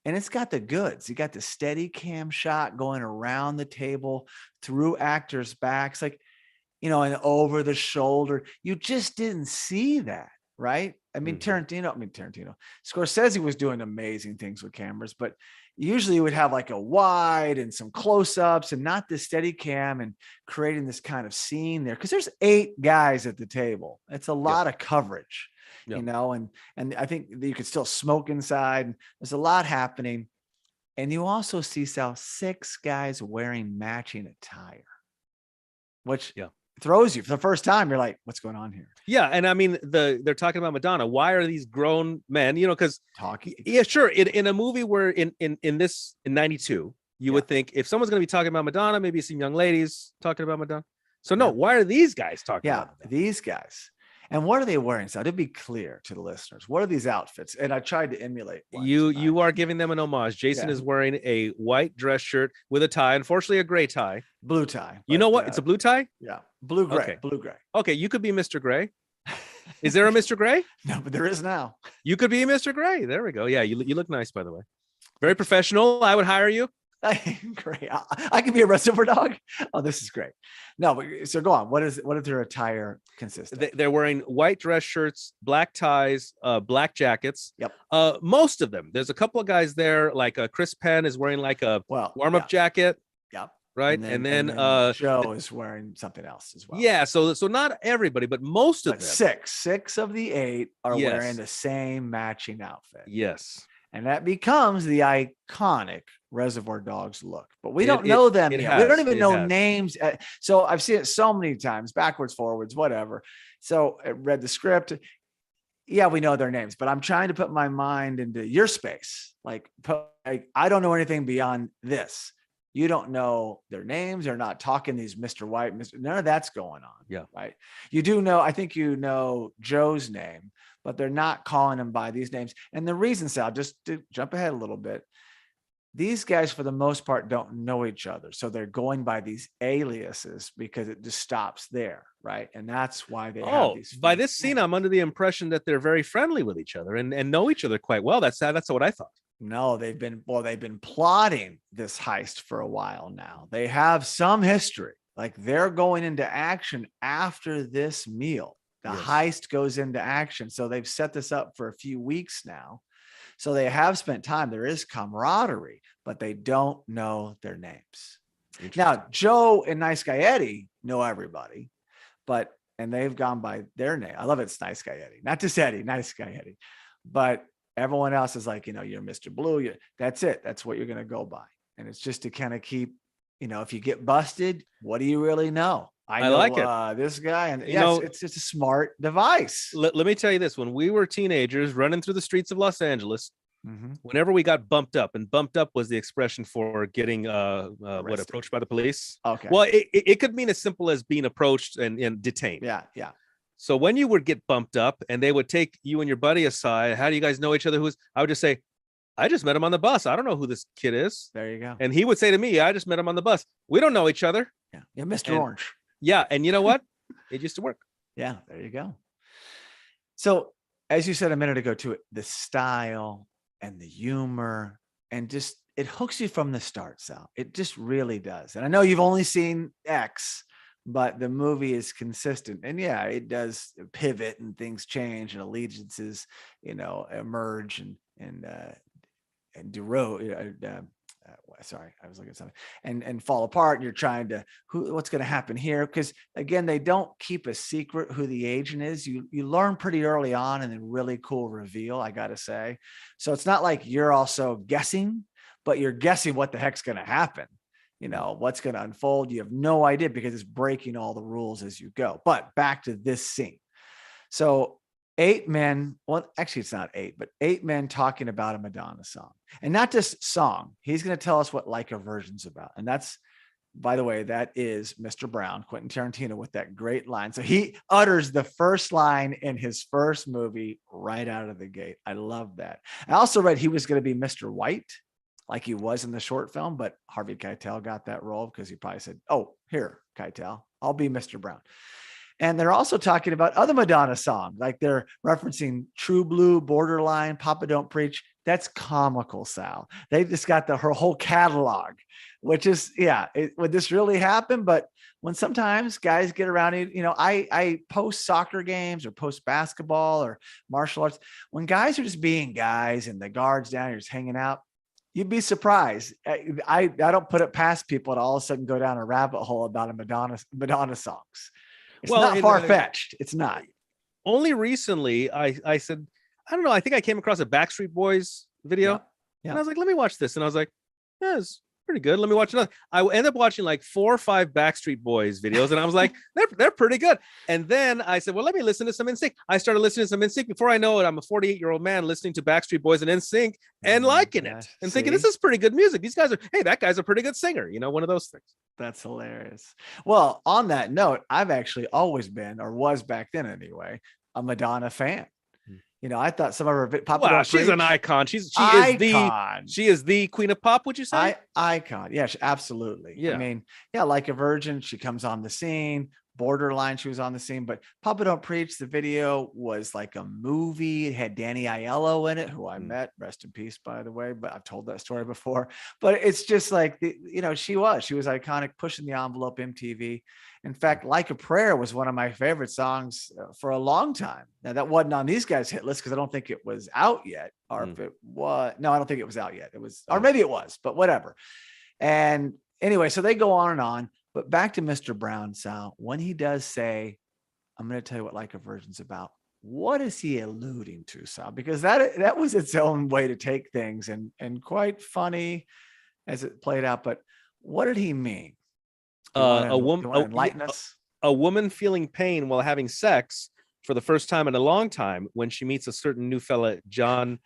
and it's got the goods. You got the steady cam shot going around the table through actors' backs, like, and over the shoulder. You just didn't see that, right? I mean, Tarantino. Scorsese was doing amazing things with cameras, but usually you would have like a wide and some close-ups and not the steady cam and creating this kind of scene there. Because there's 8 guys at the table. It's a lot of coverage. And I think that you could still smoke inside. There's a lot happening. And you also see 6 guys wearing matching attire, which throws you for the first time. You're like, what's going on here? Yeah. And I mean, they're talking about Madonna. Why are these grown men, because talking? Yeah, sure. In a movie where in 92, you would think if someone's going to be talking about Madonna, maybe some young ladies talking about Madonna. So no, why are these guys talking Yeah, about that? these guys. And what are they wearing? So to be clear to the listeners, what are these outfits? And I tried to emulate one You are giving them an homage. Jason is wearing a white dress shirt with a tie, unfortunately a gray tie. Blue tie. You know what? It's a blue tie? Yeah. Blue gray. Okay. Blue gray. Okay, you could be Mr. Gray. Is there a Mr. Gray? No, but there is now. You could be Mr. Gray. There we go. Yeah, you look nice, by the way. Very professional. I would hire you. Great. I can be a Reservoir Dog. Oh, this is great. No, but so go on. What is their attire consist of? They're wearing white dress shirts, black ties, black jackets. Yep. Most of them. There's a couple of guys there, like Chris Penn is wearing like a warm-up jacket. Yep. Right. And then Joe is wearing something else as well. Yeah. So not everybody, but most of them. Six of the 8 are wearing the same matching outfit. Yes. And that becomes the iconic Reservoir Dogs look, but we don't know them yet. We don't even know names. So I've seen it so many times, backwards, forwards, whatever. So I read the script. Yeah, we know their names, but I'm trying to put my mind into your space. Like I don't know anything beyond this. You don't know their names. They're not talking these Mr. White, none of that's going on. Yeah. Right. You do know, I think you know Joe's name, but they're not calling him by these names. And the reason, Sal, just to jump ahead a little bit, these guys, for the most part, don't know each other. So they're going by these aliases because it just stops there. Right. And that's why they have these. By this scene, I'm under the impression that they're very friendly with each other and know each other quite well. That's what I thought. No, they've been plotting this heist for a while now. They have some history. Like they're going into action after this meal. The heist goes into action. So they've set this up for a few weeks now. So they have spent time. There is camaraderie, but they don't know their names. Now, Joe and Nice Guy Eddie know everybody, and they've gone by their name. I love it. It's Nice Guy Eddie, not just Eddie, Nice Guy Eddie. But everyone else is like, you're Mr. Blue. That's it. That's what you're going to go by. And it's just to kind of keep, if you get busted, what do you really know? I know, like it. This guy, and it's just a smart device. Let me tell you this: when we were teenagers running through the streets of Los Angeles, whenever we got bumped up, and bumped up was the expression for getting approached by the police. Okay. Well, it could mean as simple as being approached and detained. Yeah. So when you would get bumped up, and they would take you and your buddy aside, how do you guys know each other? I would just say, I just met him on the bus. I don't know who this kid is. There you go. And he would say to me, I just met him on the bus. We don't know each other. Yeah, Mr. Orange. Yeah, and you know what? It used to work. Yeah, there you go. So, as you said a minute ago, too, the style and the humor, and just it hooks you from the start, Sal. It just really does. And I know you've only seen X, but the movie is consistent. And yeah, it does pivot and things change and allegiances, emerge and sorry, I was looking at something and fall apart. And you're trying to what's going to happen here? Because again, they don't keep a secret who the agent is. You learn pretty early on, and then really cool reveal, I got to say. So it's not like you're also guessing, but you're guessing what the heck's going to happen. What's going to unfold. You have no idea because it's breaking all the rules as you go. But back to this scene. So 8 men, well, actually it's not 8, but 8 men talking about a Madonna song, and not just song. He's going to tell us what Like a Virgin's about. And that's, by the way, that is Mr. Brown, Quentin Tarantino, with that great line. So he utters the first line in his first movie right out of the gate. I love that. I also read he was going to be Mr. White, like he was in the short film, but Harvey Keitel got that role because he probably said, "Oh, here, Keitel, I'll be Mr. Brown." And they're also talking about other Madonna songs, like they're referencing True Blue, Borderline, Papa Don't Preach. That's comical, Sal. They just got her whole catalog, which is, would this really happen? But when sometimes guys get around, I post soccer games or post basketball or martial arts. When guys are just being guys and the guard's down, you're just hanging out, you'd be surprised. I don't put it past people to all of a sudden go down a rabbit hole about a Madonna songs. It's not far-fetched. It's not. Only recently, I said, I don't know. I think I came across a Backstreet Boys video. Yeah. And I was like, let me watch this. And I was like, pretty good. Let me watch another. I ended up watching like 4 or 5 Backstreet Boys videos, and I was like, they're pretty good. And then I said, well, let me listen to some NSYNC. I started listening to some NSYNC. Before I know it, I'm a 48-year-old man listening to Backstreet Boys and NSYNC and liking it and thinking this is pretty good music. These guys are, hey, that guy's a pretty good singer. You know, one of those things. That's hilarious. Well, on that note, I've actually always been, or was back then anyway, a Madonna fan. You know, I thought some of her popular. Wow, she's an icon. She is the queen of pop. Would you say? Icon. Yeah, absolutely. Yeah. I mean, yeah, Like a Virgin. She comes on the scene. Borderline, she was on the scene. But Papa Don't Preach, the video was like a movie. It had Danny Aiello in it, who I met. Rest in peace, by the way. But I've told that story before. But it's just like, she was iconic, pushing the envelope. MTV. In fact, Like a Prayer was one of my favorite songs for a long time. Now, that wasn't on these guys' hit list because I don't think it was out yet. Or if it was, no, I don't think it was out yet. It was, or maybe it was, but whatever. And anyway, so they go on and on. But back to Mr. Brown, Sal, when he does say, I'm going to tell you what Like a Virgin's about, what is he alluding to, Sal? Because that was its own way to take things and quite funny as it played out. But what did he mean? A woman feeling pain while having sex for the first time in a long time when she meets a certain new fella, John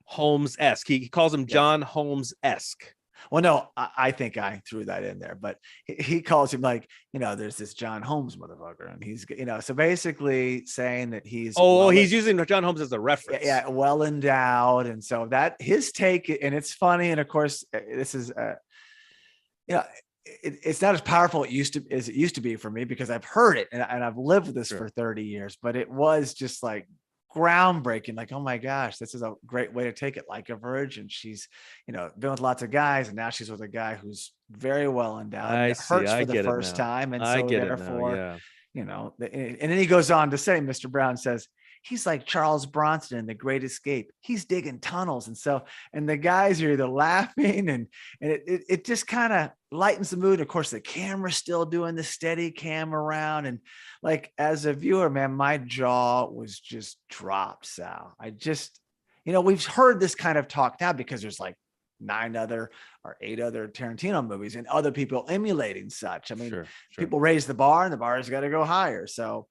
Holmes-esque. He calls him John Holmes-esque. Well, no, I think I threw that in there, but he calls him like, there's this John Holmes motherfucker, and he's, so basically saying that he's he's using John Holmes as a reference. Yeah, well endowed, and so that his take, and it's funny, and of course, this is, it's not as powerful as it used to be for me because I've heard it and I've lived with this for 30 years, but it was just like groundbreaking. Like, oh my gosh, this is a great way to take it. Like a Virgin. She's, been with lots of guys, and now she's with a guy who's very well endowed. It hurts for the first time. And so therefore, and then he goes on to say, Mr. Brown says, he's like Charles Bronson in The Great Escape. He's digging tunnels. And so, and the guys are either laughing and it just kind of lightens the mood. Of course, the camera's still doing the steady cam around. And like, as a viewer, man, my jaw was just dropped, Sal. I just, we've heard this kind of talk now because there's like 8 other Tarantino movies and other people emulating such. I mean, people raise the bar and the bar's got to go higher. So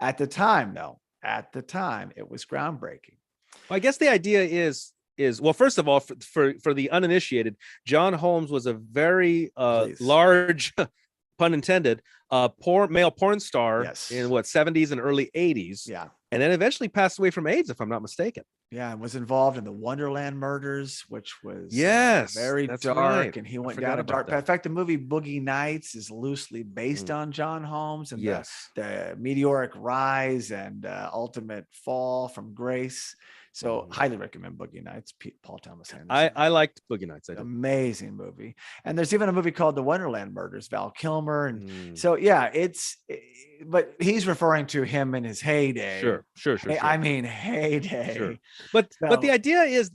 at the time, it was groundbreaking. Well, I guess the idea is well, first of all, for the uninitiated, John Holmes was a very large, pun intended, male porn star in 70s and early 80s. Yeah. And then eventually passed away from AIDS, if I'm not mistaken. Yeah, and was involved in the Wonderland murders, which was very dark. Right. And he went down a dark path. In fact, the movie Boogie Nights is loosely based on John Holmes and the meteoric rise and ultimate fall from grace. So highly recommend Boogie Nights. Paul Thomas Anderson. I liked Boogie Nights. Amazing movie. And there's even a movie called The Wonderland Murders, Val Kilmer. And so, yeah, but he's referring to him in his heyday. Sure. I mean, heyday. Sure. But the idea is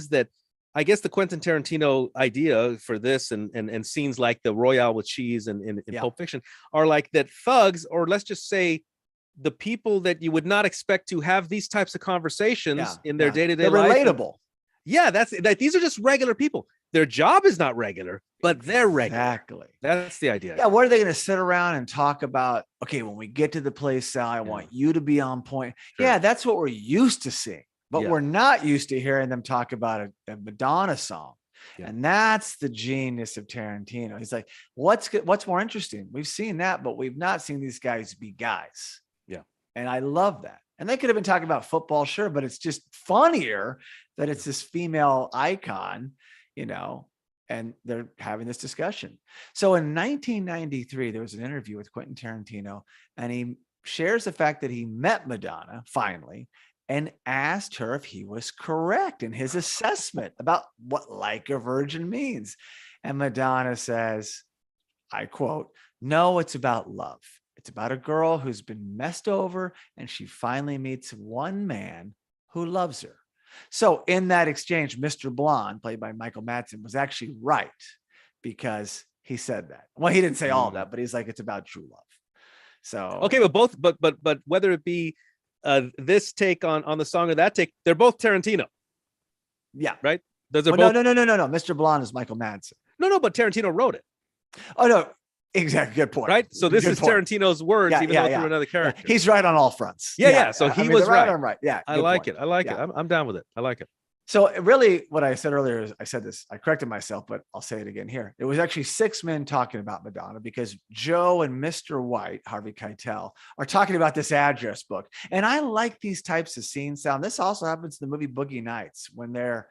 that I guess the Quentin Tarantino idea for this and scenes like the Royale with Cheese and in Pulp Fiction are like that thugs, or let's just say the people that you would not expect to have these types of conversations in their day-to-day life. They're relatable. Yeah, these are just regular people. Their job is not regular, but they're regular. Exactly. That's the idea. Yeah, what are they going to sit around and talk about? Okay, when we get to the place, Sal, I want you to be on point. Sure. Yeah, that's what we're used to seeing, but we're not used to hearing them talk about a Madonna song. Yeah. And that's the genius of Tarantino. He's like, what's more interesting? We've seen that, but we've not seen these guys be guys. Yeah. And I love that. And they could have been talking about football, sure, but it's just funnier that it's this female icon, and they're having this discussion. So in 1993, there was an interview with Quentin Tarantino, and he shares the fact that he met Madonna finally and asked her if he was correct in his assessment about what Like a Virgin means. And Madonna says, I quote, "No, it's about love. It's about a girl who's been messed over and she finally meets one man who loves her." So in that exchange, Mr. Blonde, played by Michael Madsen, was actually right because he said that. Well, he didn't say all of that, but he's like, it's about true love. So okay, but whether it be this take on the song or that take, they're both Tarantino. Yeah. Right? No. Mr. Blonde is Michael Madsen. No. no, but Tarantino wrote it. Oh no, exactly. Good point. Right. So this is Tarantino's words, even though through another character. Yeah. He's right on all fronts. Yeah. So he was right. I'm right. Yeah. I like it. I'm down with it. I like it. So really what I said earlier is I corrected myself, but I'll say it again here. It was actually 6 men talking about Madonna because Joe and Mr. White, Harvey Keitel, are talking about this address book. And I like these types of scene sound. This also happens in the movie Boogie Nights when I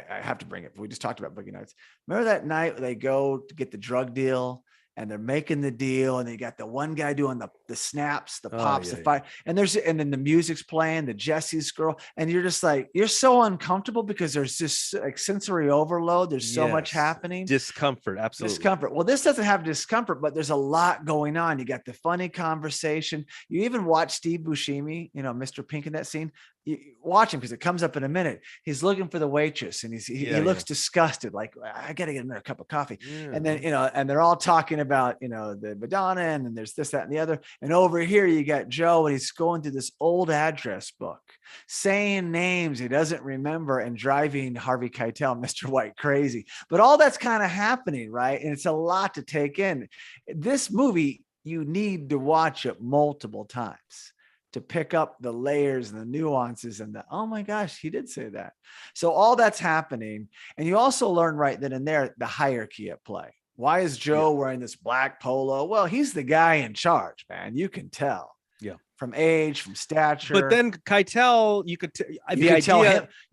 have to bring it. We just talked about Boogie Nights. Remember that night they go to get the drug deal and they're making the deal and they got the one guy doing the snaps, the pops, the fight. And then the music's playing, the Jesse's girl. And you're just like, you're so uncomfortable because there's just like sensory overload. There's so much happening. Discomfort. Absolutely. Discomfort. Well, this doesn't have discomfort, but there's a lot going on. You got the funny conversation. You even watch Steve Buscemi, Mr. Pink in that scene. You watch him because it comes up in a minute. He's looking for the waitress and he looks disgusted. Like, I got to get another cup of coffee. Yeah. And then, and they're all talking about, the Madonna and then there's this, that, and the other. And over here, you got Joe and he's going through this old address book, saying names he doesn't remember and driving Harvey Keitel, Mr. White, crazy. But all that's kind of happening, right? And it's a lot to take in. This movie, you need to watch it multiple times to pick up the layers and the nuances and oh my gosh, he did say that. So all that's happening. And you also learn right then and there, the hierarchy at play. Why is Joe wearing this black polo? Well, he's the guy in charge, man. You can tell. Yeah. From age, from stature. But then Keitel, you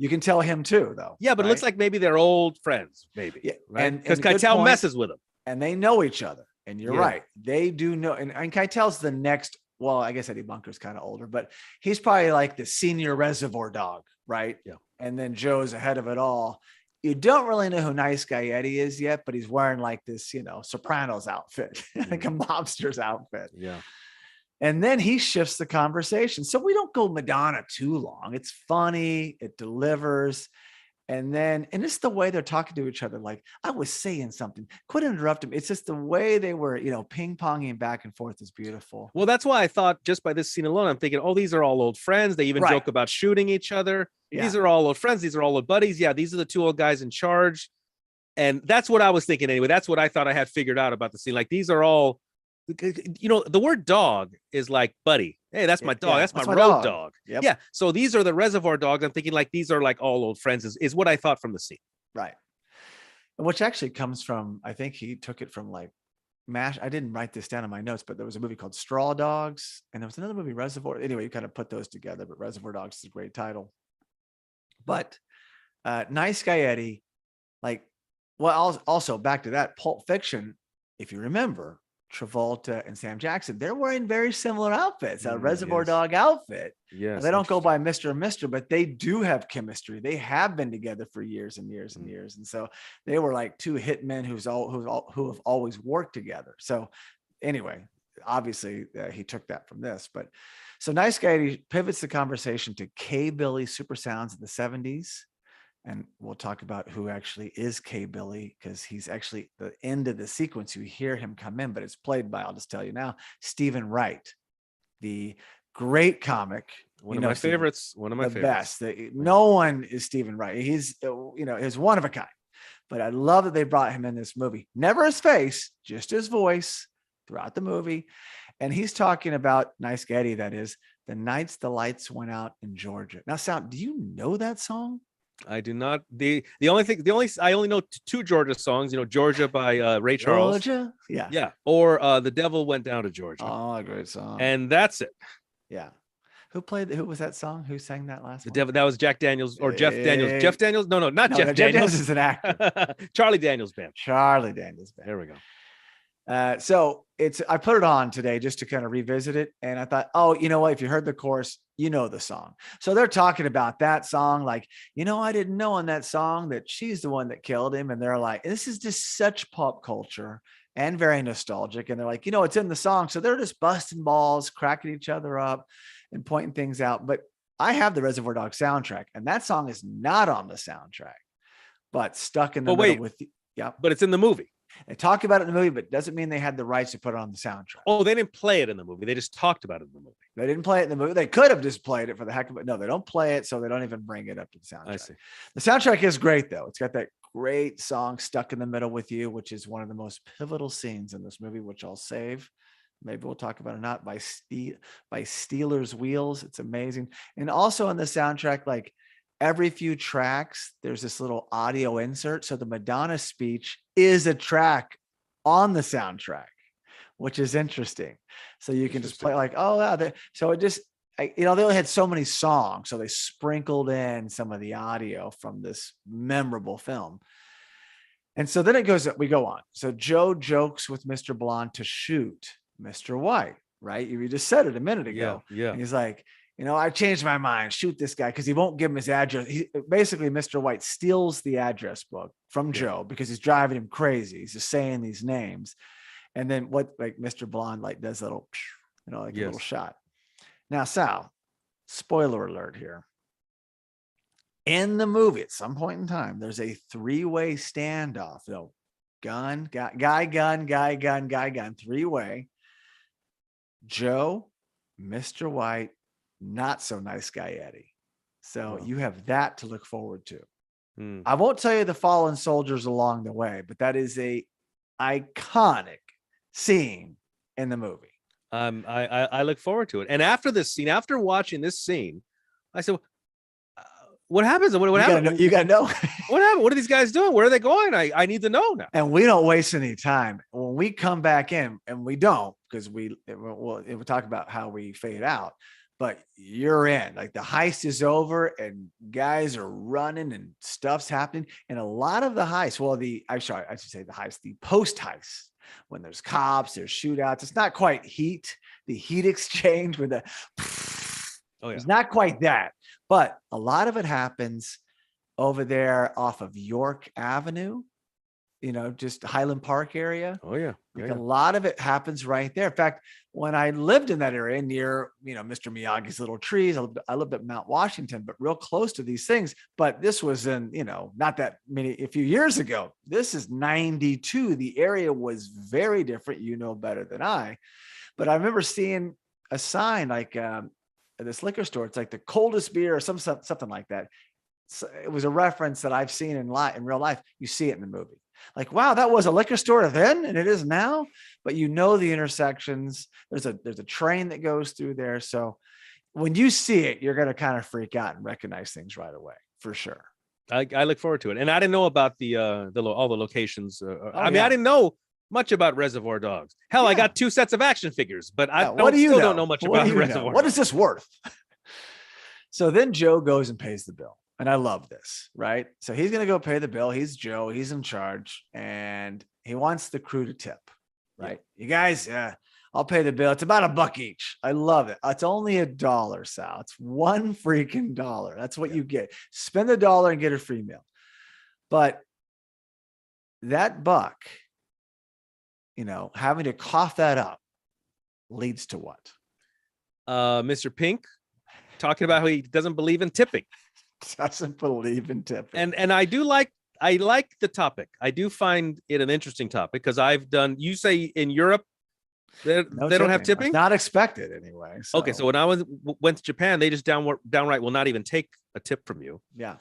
can tell him too, though. Yeah, but it looks like maybe they're old friends, maybe. Yeah. Right? Because Keitel messes with them. And they know each other. And you're right. They do know. And Keitel's the next. Well, I guess Eddie Bunker's kind of older, but he's probably like the senior Reservoir Dog, right? Yeah. And then Joe's ahead of it all. You don't really know who Nice Guy Eddie is yet, but he's wearing like this, Sopranos outfit, like a mobster's outfit. Yeah. And then he shifts the conversation. So we don't go Madonna too long. It's funny. It delivers. And it's the way they're talking to each other. Like, I was saying something, couldn't interrupt him. It's just the way they were, ping-ponging back and forth is beautiful. Well, that's why I thought just by this scene alone, I'm thinking, oh, these are all old friends. They even joke about shooting each other. Yeah. These are all old friends. These are all old buddies. Yeah, these are the 2 old guys in charge. And that's what I was thinking anyway. That's what I thought I had figured out about the scene. Like, these are all, the word dog is like buddy. Hey, that's my dog. That's my road dog. Yep. Yeah. So these are the Reservoir Dogs. I'm thinking like these are like all old friends is what I thought from the scene. Right. Which actually comes from, I think he took it from like MASH. I didn't write this down in my notes, but there was a movie called Straw Dogs. And there was another movie, Reservoir. Anyway, you kind of put those together, but Reservoir Dogs is a great title. But Nice Guy Eddie, also back to that Pulp Fiction, if you remember, Travolta and Sam Jackson, they're wearing very similar outfits, a Reservoir Dog outfit. Yes, they don't go by Mr. and Mr., but they do have chemistry. They have been together for years and years and years. And so they were like 2 hitmen who have always worked together. So anyway, obviously he took that from this, but so Nice Guy pivots the conversation to K-Billy Super Sounds in the 70s. And we'll talk about who actually is K-Billy, because he's actually the end of the sequence. You hear him come in, but it's played by, I'll just tell you now, Stephen Wright, the great comic. One of my favorites. Best. No one is Stephen Wright. He's, is one of a kind. But I love that they brought him in this movie. Never his face, just his voice throughout the movie. And he's talking about Nice Guy Eddie, that is, the nights the lights went out in Georgia. Now, Sal, do you know that song? I do not. I only know 2 Georgia songs. Georgia by Ray Charles. Georgia, yeah. Or The Devil Went Down to Georgia. Oh, a great song. And that's it. Yeah. Who was that song? Who sang that last one? Devil. That was Jack Daniels or Jeff Daniels. Jeff Daniels? No, not Jeff Daniels. Jeff Daniels is an actor. Charlie Daniels Band. There we go. So I put it on today just to kind of revisit it. And I thought, oh, you know what? If you heard the chorus, you know the song. So they're talking about that song. Like, I didn't know on that song that she's the one that killed him. And they're like, this is just such pop culture and very nostalgic. And they're like, it's in the song. So they're just busting balls, cracking each other up and pointing things out. But I have the Reservoir Dog soundtrack, and that song is not on the soundtrack, but stuck in the middle with. Yeah, but it's in the movie. They talk about it in the movie, but doesn't mean they had the rights to put it on the soundtrack. Oh, they didn't play it in the movie. They just talked about it in the movie. They didn't play it in the movie. They could have just played it for the heck of it. No, they don't play it, so they don't even bring it up to the soundtrack. I see. The soundtrack is great, though. It's got that great song, Stuck in the Middle with You, which is one of the most pivotal scenes in this movie, which I'll save. Maybe we'll talk about it or not, by Steelers Wheels. It's amazing. And also on the soundtrack, like every few tracks, there's this little audio insert. So the Madonna speech is a track on the soundtrack, which is interesting. So you can just play like, oh, wow. So it just, they only had so many songs. So they sprinkled in some of the audio from this memorable film. And so then we go on. So Joe jokes with Mr. Blonde to shoot Mr. White, right? You just said it a minute ago. Yeah. And he's like, I changed my mind. Shoot this guy because he won't give him his address. Basically, Mr. White steals the address book from Joe because he's driving him crazy. He's just saying these names. And then Mr. Blonde does a little, a little shot. Now, Sal, spoiler alert here. In the movie, at some point in time, there's a 3-way standoff. Gun, guy, gun, 3-way. Joe, Mr. White, not so nice guy Eddie. So you have that to look forward to. I won't tell you the fallen soldiers along the way, but that is a iconic scene in the movie. I look forward to it. And after this scene, after watching this scene, I said, what happens? What happened? You gotta know. What happened? What are these guys doing? Where are they going? I need to know now. And we don't waste any time. When we come back in, and we don't, because we'll talk about how we fade out, but you're in. Like the heist is over and guys are running and stuff's happening. And a lot of the heist, I should say the heist, the post heist, when there's cops, there's shootouts. It's not quite the heat exchange with the, it's not quite that. But a lot of it happens over there off of York Avenue, just Highland Park area. Oh, yeah. A lot of it happens right there. In fact, when I lived in that area near, Mr. Miyagi's little trees, I lived at Mount Washington, but real close to these things. But this was in, not that many, a few years ago. This is 92. The area was very different. You know better than I. But I remember seeing a sign like, this liquor store, it's like the coldest beer or something like that. So it was a reference that I've seen in real life. You see it in the movie. Like, wow, that was a liquor store then and it is now, but the intersections, there's a train that goes through there. So when you see it, you're going to kind of freak out and recognize things right away for sure. I look forward to it. And I didn't know about all the locations. I didn't know much about Reservoir Dogs. Hell, I got 2 sets of action figures, but I still don't know much about Reservoir Dogs. What is this worth? So then Joe goes and pays the bill. And I love this, right? So he's going to go pay the bill. He's Joe. He's in charge. And he wants the crew to tip, right? You guys, I'll pay the bill. It's about $1 each. I love it. It's only $1, Sal. It's $1 freaking dollar. That's what you get. Spend $1 and get a free meal. But that buck, having to cough that up leads to what? Mr. Pink talking about how he doesn't believe in tipping. Doesn't believe in tipping. And I like the topic. I do find it an interesting topic because you say in Europe they don't have tipping? It's not expected anyway. So. Okay, so when I went to Japan, they just downright will not even take a tip from you. Yeah.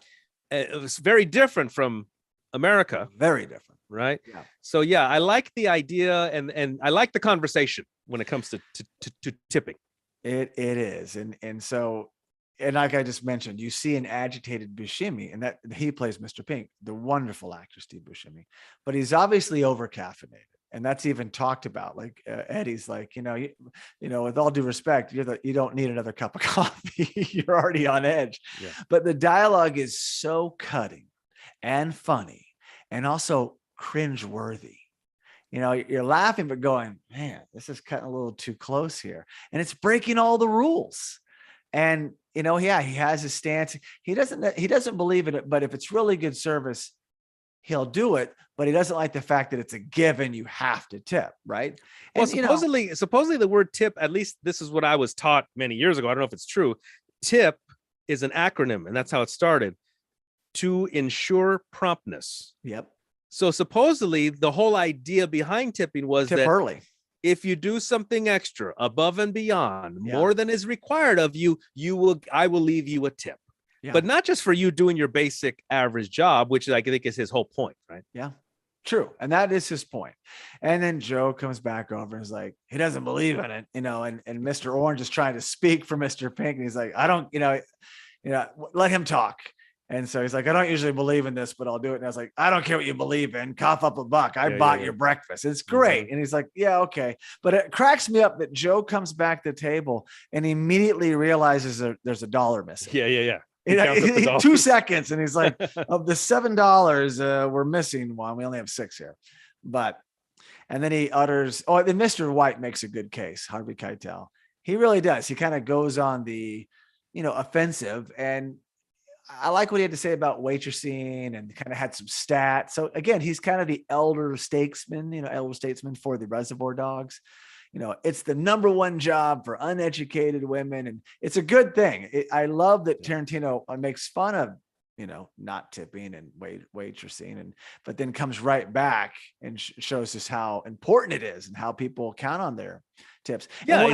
It was very different from America. Very different. Right? Yeah. So yeah, I like the idea and I like the conversation when it comes to tipping. It is. And so, and like I just mentioned, you see an agitated Buscemi, and that he plays Mr. Pink, the wonderful actor Steve Buscemi, but he's obviously over caffeinated. And that's even talked about. Like Eddie's like, with all due respect, you don't need another cup of coffee. You're already on edge. Yeah. But the dialogue is so cutting and funny and also cringeworthy. You're laughing, but going, man, this is cutting a little too close here. And it's breaking all the rules. And, he has his stance. He doesn't believe in it, but if it's really good service, he'll do it, but he doesn't like the fact that it's a given. You have to tip, right? Well, and, supposedly the word tip, at least this is what I was taught many years ago. I don't know if it's true. Tip is an acronym, and that's how it started, to ensure promptness. Yep. So supposedly the whole idea behind tipping was tip that early. If you do something extra above and beyond, more than is required of you, I will leave you a tip. Yeah. but not just for you doing your basic average job, which I think is his whole point, right? Yeah. True. And that is his point. And then Joe comes back over and is like, he doesn't believe in it, and Mr. Orange is trying to speak for Mr. Pink. And he's like, I don't, let him talk. And so he's like, I don't usually believe in this, but I'll do it. And I was like, I don't care what you believe in. Cough up a buck. I bought your breakfast. It's great. And he's like, yeah, okay. But it cracks me up that Joe comes back to the table and immediately realizes there's $1 missing. Yeah. 2 seconds. And he's like, of the $7, we're missing one. We only have 6 here. And then he utters, then Mr. White makes a good case, Harvey Keitel. He really does. He kind of goes on the, offensive. And I like what he had to say about waitressing, and kind of had some stats. So again, he's kind of the elder statesman for the Reservoir Dogs. It's the number one job for uneducated women. And it's a good thing. I love that Tarantino makes fun of, not tipping and waitressing, but then comes right back and shows us how important it is and how people count on their tips. Yeah.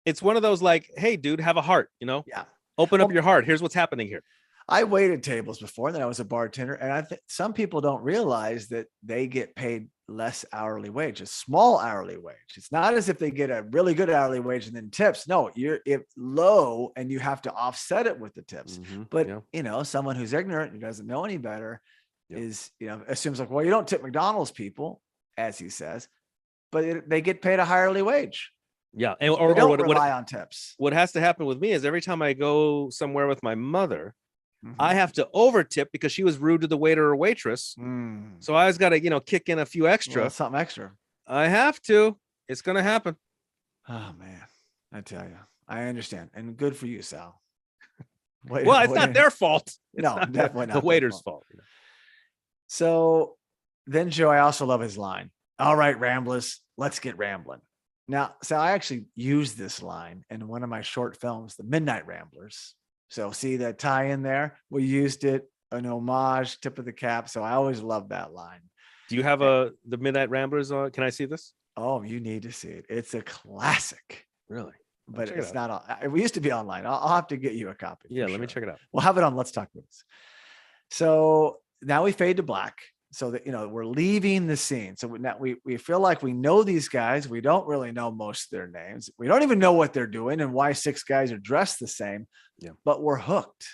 It's one of those like, hey dude, have a heart, Yeah. Open up your heart. Here's what's happening here. I waited tables before, then I was a bartender. And I think some people don't realize that they get paid less hourly wage, a small hourly wage. It's not as if they get a really good hourly wage and then tips. No, it's low and you have to offset it with the tips. But, someone who's ignorant, who doesn't know any better is, assumes like, well, you don't tip McDonald's people, as he says, but they get paid a hourly wage. Yeah. Or don't rely on tips. What has to happen with me is every time I go somewhere with my mother, I have to over tip because she was rude to the waiter or waitress. So I always got to, kick in a few extra. Well, something extra. I have to. It's going to happen. Oh, man. I tell you, I understand. And good for you, Sal. It's not their fault. No, definitely not the waiter's fault. So then Joe, I also love his line. All right, ramblers, let's get rambling. Now, so I actually used this line in one of my short films, The Midnight Ramblers. So see that tie in there? We used it, an homage, tip of the cap. So I always love that line. Do you have The Midnight Ramblers on? Can I see this? Oh, you need to see it. It's a classic. Really? But it's not on. We used to be online. I'll have to get you a copy. Yeah, let me check it out. We'll have it on Let's Talk Movies. So now we fade to black. So that, we're leaving the scene. So now we feel like we know these guys. We don't really know most of their names. We don't even know what they're doing and why 6 guys are dressed the same. Yeah. But we're hooked.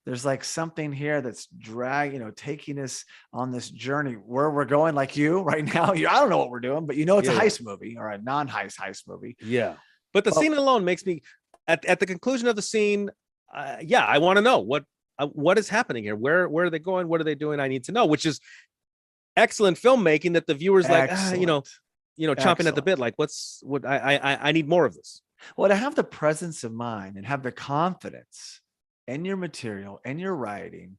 There's like something here that's taking us on this journey where we're going, like you right now. I don't know what we're doing, but it's a heist movie or a non-heist movie. Yeah. But the scene alone makes me, at the conclusion of the scene, I want to know what is happening here. Where are they going? What are they doing? I need to know, which is excellent filmmaking that the viewers chomping at the bit. Like, I need more of this. Well, to have the presence of mind and have the confidence in your material and your writing,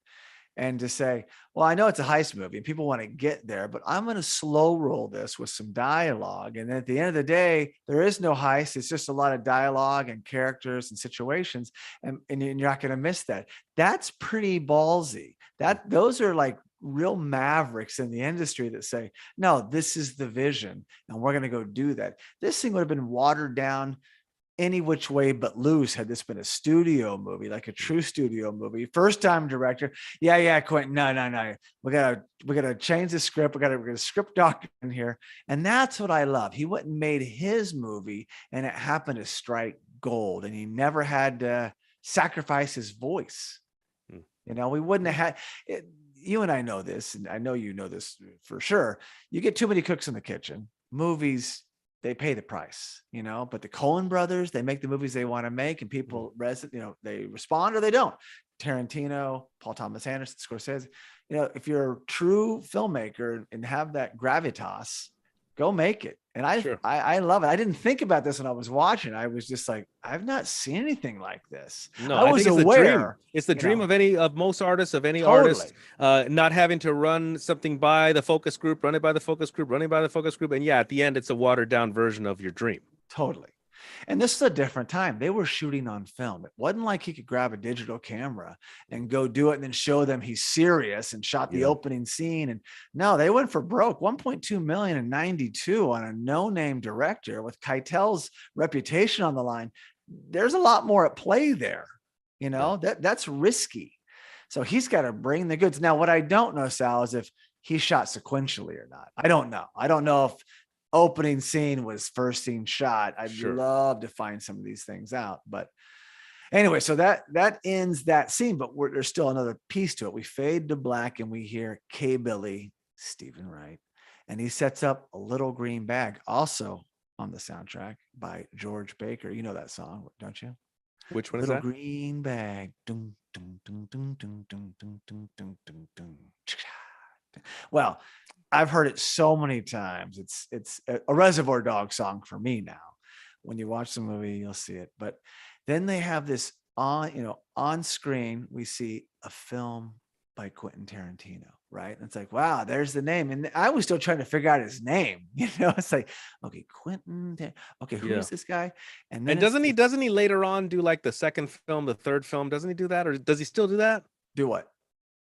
and to say, well, I know it's a heist movie and people want to get there, but I'm going to slow roll this with some dialogue. And then at the end of the day, there is no heist. It's just a lot of dialogue and characters and situations. And you're not going to miss that. That's pretty ballsy. Those are like real mavericks in the industry that say, no, this is the vision and we're going to go do that. This thing would have been watered down any which way but loose had this been a studio movie, like a true studio movie. First time director. Yeah, Quentin. No. We gotta change the script. We're gonna script doctor in here. And that's what I love. He went and made his movie and it happened to strike gold. And he never had to sacrifice his voice. We wouldn't have had it. You and I know this, and I know you know this for sure. You get too many cooks in the kitchen. Movies, they pay the price, but the Coen brothers, they make the movies they want to make, and people they respond or they don't. Tarantino, Paul Thomas Anderson, Scorsese, if you're a true filmmaker and have that gravitas, go make it. And I love it. I didn't think about this when I was watching. I was just like, I've not seen anything like this. No, I was aware. It's the dream of most artists, of any artist, not having to run something by the focus group, run it by the focus group, running by the focus group. And at the end, it's a watered down version of your dream. Totally. And this is a different time. They were shooting on film. It wasn't like he could grab a digital camera and go do it and then show them he's serious and shot the opening scene. And no, they went for broke. 1.2 million in 92 on a no-name director with Keitel's reputation on the line. There's a lot more at play there. You know, that's risky. So he's got to bring the goods. Now, what I don't know, Sal, is if he shot sequentially or not. I don't know. I don't know if opening scene was first scene shot. I'd love to find some of these things out. But anyway, so that ends that scene, but there's still another piece to it. We fade to black and we hear K. Billy, Stephen Wright, and he sets up a little green bag, also on the soundtrack by George Baker. You know that song, don't you? Which one little is that? Green bag. Dun, dun, dun, dun, dun, dun, dun, dun, dun, dun, dun. Well, I've heard it so many times. It's a Reservoir Dog song for me now. When you watch the movie, you'll see it. But then they have this on screen, we see a film by Quentin Tarantino, right? And it's like, wow, there's the name. And I was still trying to figure out his name. It's like, okay, Quentin. Okay, who is this guy? And then doesn't he later on do like the second film, the third film? Doesn't he do that, or does he still do that? Do what?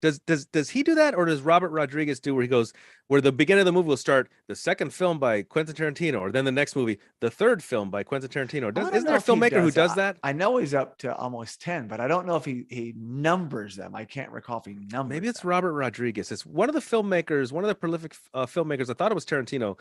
Does he do that, or does Robert Rodriguez do where the beginning of the movie will start the second film by Quentin Tarantino, or then the next movie the third film by Quentin Tarantino? Isn't there a filmmaker who does that? I know he's up to almost 10, but I don't know if he numbers them. I can't recall if he numbers. Maybe it's Robert Rodriguez. It's one of the filmmakers, one of the prolific filmmakers. I thought it was Tarantino.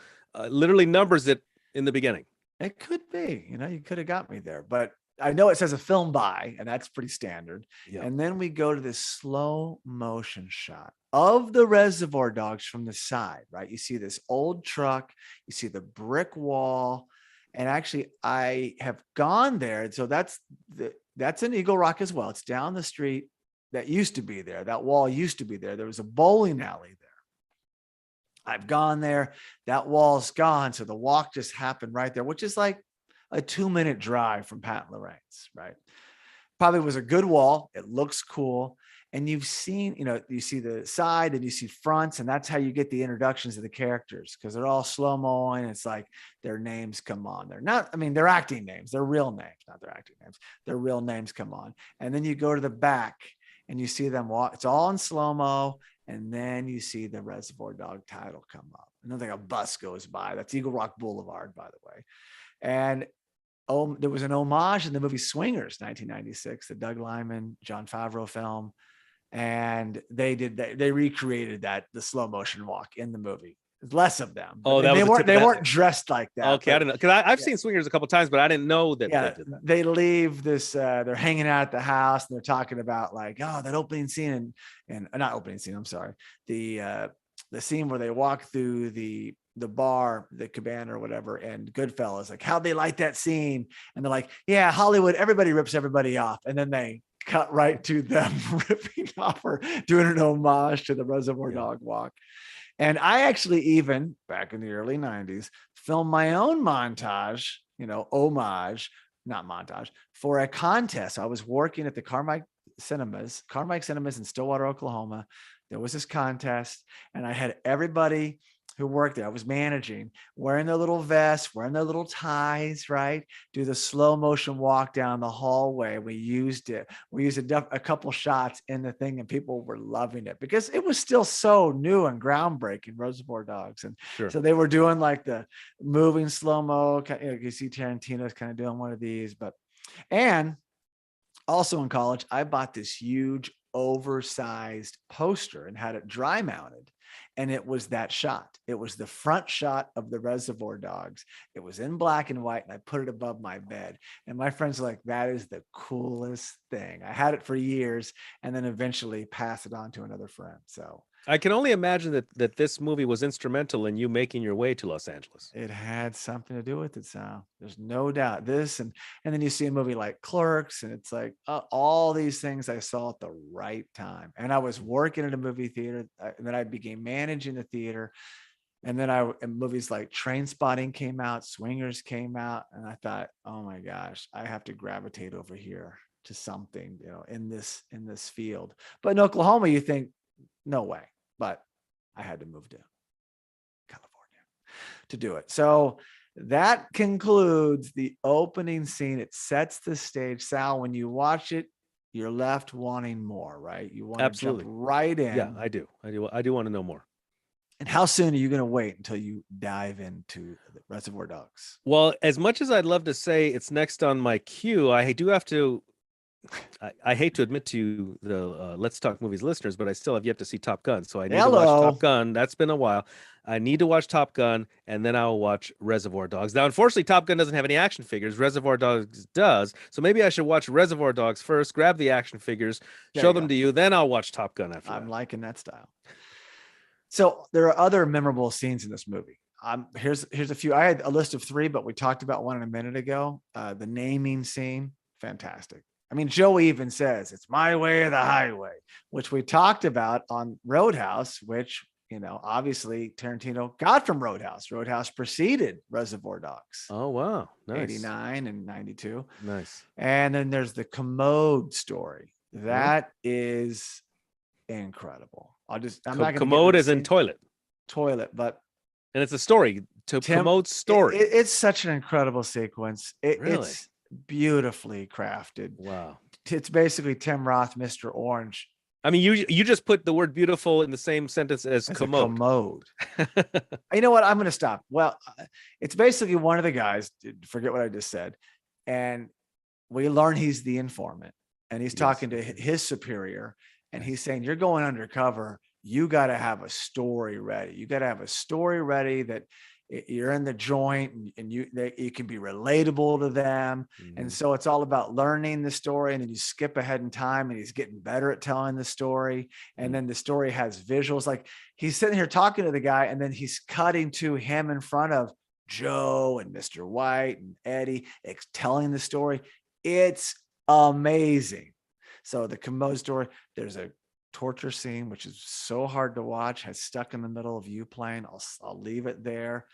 Literally numbers it in the beginning. It could be. You could have got me there, but I know it says a film by, and that's pretty standard. Yeah. And then we go to this slow motion shot of the Reservoir Dogs from the side, right? You see this old truck, you see the brick wall. And actually, I have gone there. So that's in Eagle Rock as well. It's down the street. That used to be there. That wall used to be there. There was a bowling alley there. I've gone there. That wall's gone. So the walk just happened right there, which is like a 2-minute drive from Pat and Lorraine's, right? Probably was a good wall. It looks cool. And you've seen, you see the side and you see fronts, and that's how you get the introductions of the characters, because they're all slow-mo and it's like their names come on. They're acting names. They're real names, not their acting names. Their real names come on. And then you go to the back and you see them walk. It's all in slow-mo. And then you see the Reservoir Dog title come up. And then like a bus goes by. That's Eagle Rock Boulevard, by the way. And there was an homage in the movie Swingers, 1996, the Doug Liman, Jon Favreau film. And they recreated the slow motion walk in the movie. Less of them. Oh, they weren't dressed like that. Okay, I don't know, because I've seen Swingers a couple of times, but I didn't know that. Yeah, they leave this. They're hanging out at the house and they're talking about like, oh, that opening scene and not opening scene. I'm sorry, the scene where they walk through the bar, the cabana or whatever, and Goodfellas, like how'd they like that scene? And they're like, yeah, Hollywood, everybody rips everybody off, and then they cut right to them ripping off or doing an homage to the Reservoir Dog walk. And I actually even back in the early 90s filmed my own montage, homage, not montage, for a contest. I was working at the Carmike Cinemas in Stillwater, Oklahoma. There was this contest, and I had everybody who worked there, I was managing, wearing their little vests, wearing their little ties, right? Do the slow motion walk down the hallway. We used it. We used a couple shots in the thing, and people were loving it because it was still so new and groundbreaking, Reservoir Dogs. And so they were doing like the moving slow-mo. You see Tarantino's kind of doing one of these, and also in college, I bought this huge oversized poster and had it dry mounted. And it was that shot. It was the front shot of the Reservoir Dogs. It was in black and white, and I put it above my bed. And my friends were like, that is the coolest thing. I had it for years and then eventually passed it on to another friend. So I can only imagine that this movie was instrumental in you making your way to Los Angeles. It had something to do with it, Sal. There's no doubt. This and then you see a movie like Clerks, and it's like all these things I saw at the right time. And I was working at a movie theater, and then I began managing the theater. And then movies like Trainspotting came out, Swingers came out, and I thought, oh my gosh, I have to gravitate over here to something, in this field. But in Oklahoma, you think, no way. But I had to move to California to do it. So that concludes the opening scene. It sets the stage. Sal, when you watch it, you're left wanting more, right? You want to jump right in. Yeah, I do want to know more. And how soon are you going to wait until you dive into the Reservoir Dogs? Well, as much as I'd love to say it's next on my queue, I do have to I hate to admit to you, the Let's Talk Movies listeners, but I still have yet to see Top Gun. So I need to watch Top Gun. That's been a while. I need to watch Top Gun, and then I'll watch Reservoir Dogs. Now, unfortunately, Top Gun doesn't have any action figures. Reservoir Dogs does. So maybe I should watch Reservoir Dogs first, grab the action figures, show them to you, then I'll watch Top Gun after that. I'm liking that style. So there are other memorable scenes in this movie. Here's a few. I had a list of 3, but we talked about one a minute ago. The naming scene, fantastic. I mean, Joe even says it's my way or the highway, which we talked about on Roadhouse, which, obviously Tarantino got from Roadhouse. Roadhouse preceded Reservoir Dogs. Oh, wow. Nice. 89 and 92. Nice. And then there's the commode story. That is incredible. I'm not going to commode as in toilet, but and it's a story to Commode's story. It's such an incredible sequence. Really? It's beautifully crafted. Wow. It's basically Tim Roth, Mr. Orange. I mean, you just put the word beautiful in the same sentence as commode. Commode. You know what? I'm going to stop. Well, it's basically one of the guys, forget what I just said. And we learn he's the informant, and he's talking to his superior, and he's saying, you're going undercover. You got to have a story ready. You got to have a story ready that you're in the joint and you can be relatable to them. And so it's all about learning the story, and then you skip ahead in time, and he's getting better at telling the story. And then the story has visuals. Like he's sitting here talking to the guy, and then he's cutting to him in front of Joe and Mr. White and Eddie telling the story. It's amazing. So the commode story, there's a torture scene, which is so hard to watch, has stuck in the middle of you playing. I'll leave it there.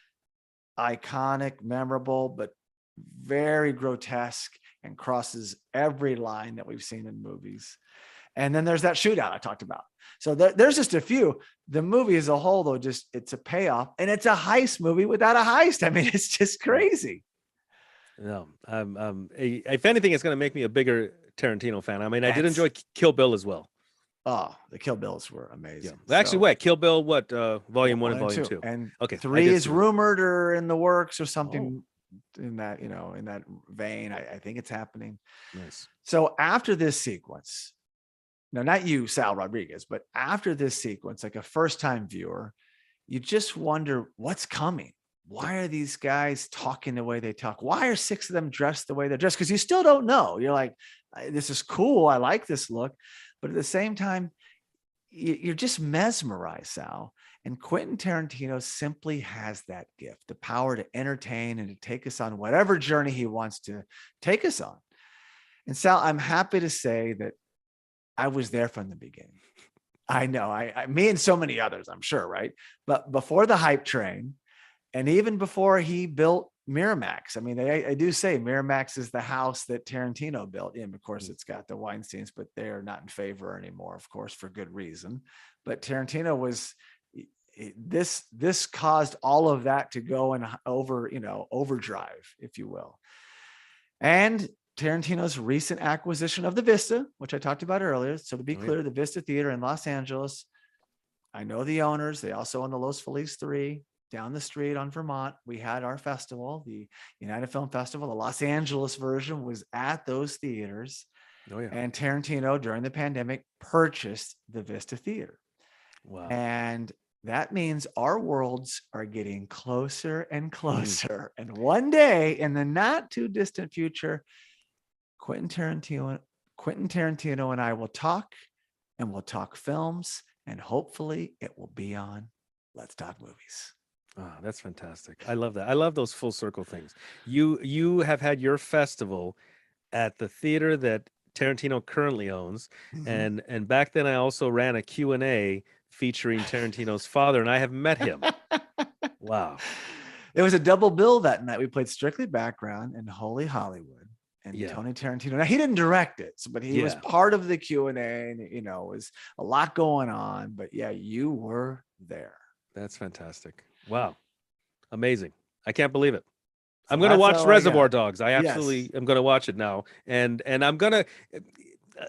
Iconic, memorable, but very grotesque and crosses every line that we've seen in movies. And then there's that shootout I talked about. So there's just a few. The movie as a whole, though, it's a payoff, and it's a heist movie without a heist. I mean, it's just crazy. No, if anything, it's going to make me a bigger Tarantino fan. I mean, I did enjoy Kill Bill as well. Oh, the Kill Bills were amazing. Yeah. Actually, Kill Bill, volume 1 and volume 2? And okay, 3 is rumored or in the works or something in that, in that vein. I think it's happening. Nice. So after this sequence, now not you, Sal Rodriguez, but after this sequence, like a first-time viewer, you just wonder what's coming. Why are these guys talking the way they talk? Why are 6 of them dressed the way they're dressed? Because you still don't know. You're like, this is cool. I like this look. But at the same time, you're just mesmerized, Sal. And Quentin Tarantino simply has that gift, the power to entertain and to take us on whatever journey he wants to take us on. And Sal, I'm happy to say that I was there from the beginning. I know, me and so many others, I'm sure, right? But before the hype train, and even before he built Miramax, I mean, I do say Miramax is the house that Tarantino built. And of course, it's got the Weinsteins, but they're not in favor anymore, of course, for good reason. But Tarantino was this caused all of that to go in overdrive, if you will. And Tarantino's recent acquisition of the Vista, which I talked about earlier. So to be clear, the Vista Theater in Los Angeles, I know the owners. They also own the Los Feliz 3. Down the street on Vermont, we had our festival, the United Film Festival. The Los Angeles version was at those theaters. Oh, yeah. And Tarantino, during the pandemic, purchased the Vista Theater. Wow. And that means our worlds are getting closer and closer. And one day, in the not too distant future, Quentin Tarantino and I will talk, and we'll talk films, and hopefully it will be on Let's Talk Movies. Oh, that's fantastic. I love that. I love those full circle things. You have had your festival at the theater that Tarantino currently owns. And back then I also ran a Q&A featuring Tarantino's father, and I have met him. Wow. It was a double bill that night. We played Strictly Background and Holy Hollywood and Tony Tarantino. Now he didn't direct it, but he was part of the Q&A, and it was a lot going on, but you were there. That's fantastic. Wow. Amazing. I can't believe it. I'm going to watch Reservoir Dogs. I absolutely am going to watch it now. And I'm going to,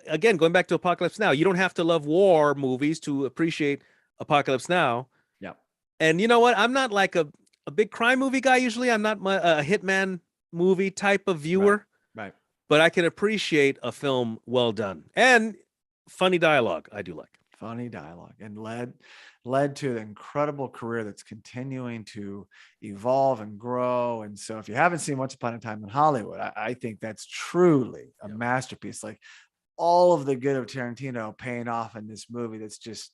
again, going back to Apocalypse Now, you don't have to love war movies to appreciate Apocalypse Now. Yeah. And you know what? I'm not like a big crime movie guy usually. I'm not a hitman movie type of viewer. Right. but I can appreciate a film well done and funny dialogue. I do like funny dialogue, and led to an incredible career that's continuing to evolve and grow. And so if you haven't seen Once Upon a Time in Hollywood, I think that's truly a masterpiece. Like all of the good of Tarantino paying off in this movie that's just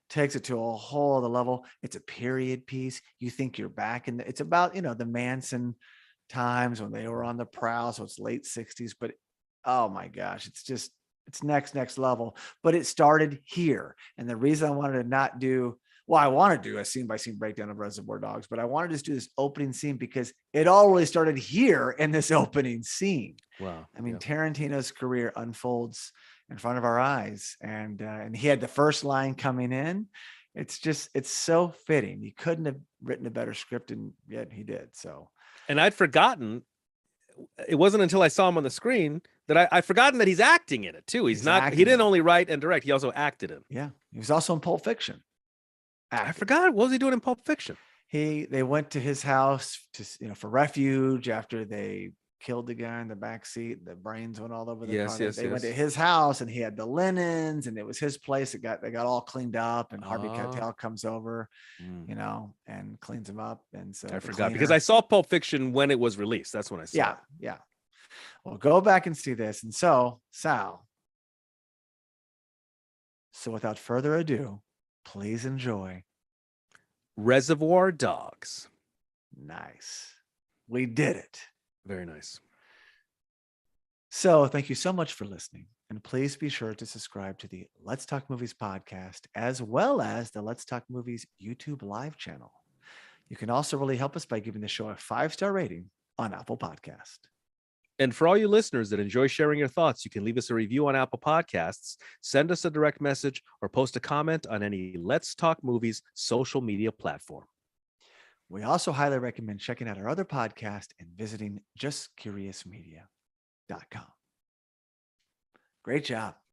takes it to a whole other level. It's a period piece. You think you're back in it's about, the Madsen times when they were on the prowl. So it's late 60s, but oh my gosh, it's next level. But it started here. And the reason I wanted to not do, well, I want to do a scene by scene breakdown of Reservoir Dogs, but I wanted to just do this opening scene because it all really started here in this opening scene. Wow. I mean, Tarantino's career unfolds in front of our eyes, and he had the first line coming in. It's so fitting. He couldn't have written a better script, and yet he did. So, and I'd forgotten. It wasn't until I saw him on the screen that I'd forgotten that he's acting in it too. He didn't only write and direct, he also acted in. Yeah, he was also in Pulp Fiction. I forgot. What was he doing in Pulp Fiction? They went to his house to for refuge after they killed the guy in the back seat. The brains went all over the car. They went to his house, and he had the linens, and it was his place. They got all cleaned up, and Harvey Keitel comes over, and cleans him up. And so I forgot because I saw Pulp Fiction when it was released. That's when I saw it. Yeah. Well, go back and see this. And so, Sal. So without further ado, please enjoy Reservoir Dogs. Nice. We did it. Very nice. So thank you so much for listening. And please be sure to subscribe to the Let's Talk Movies podcast, as well as the Let's Talk Movies YouTube live channel. You can also really help us by giving the show a 5-star rating on Apple Podcast. And for all you listeners that enjoy sharing your thoughts, you can leave us a review on Apple Podcasts, send us a direct message, or post a comment on any Let's Talk Movies social media platform. We also highly recommend checking out our other podcast and visiting justcuriousmedia.com. Great job.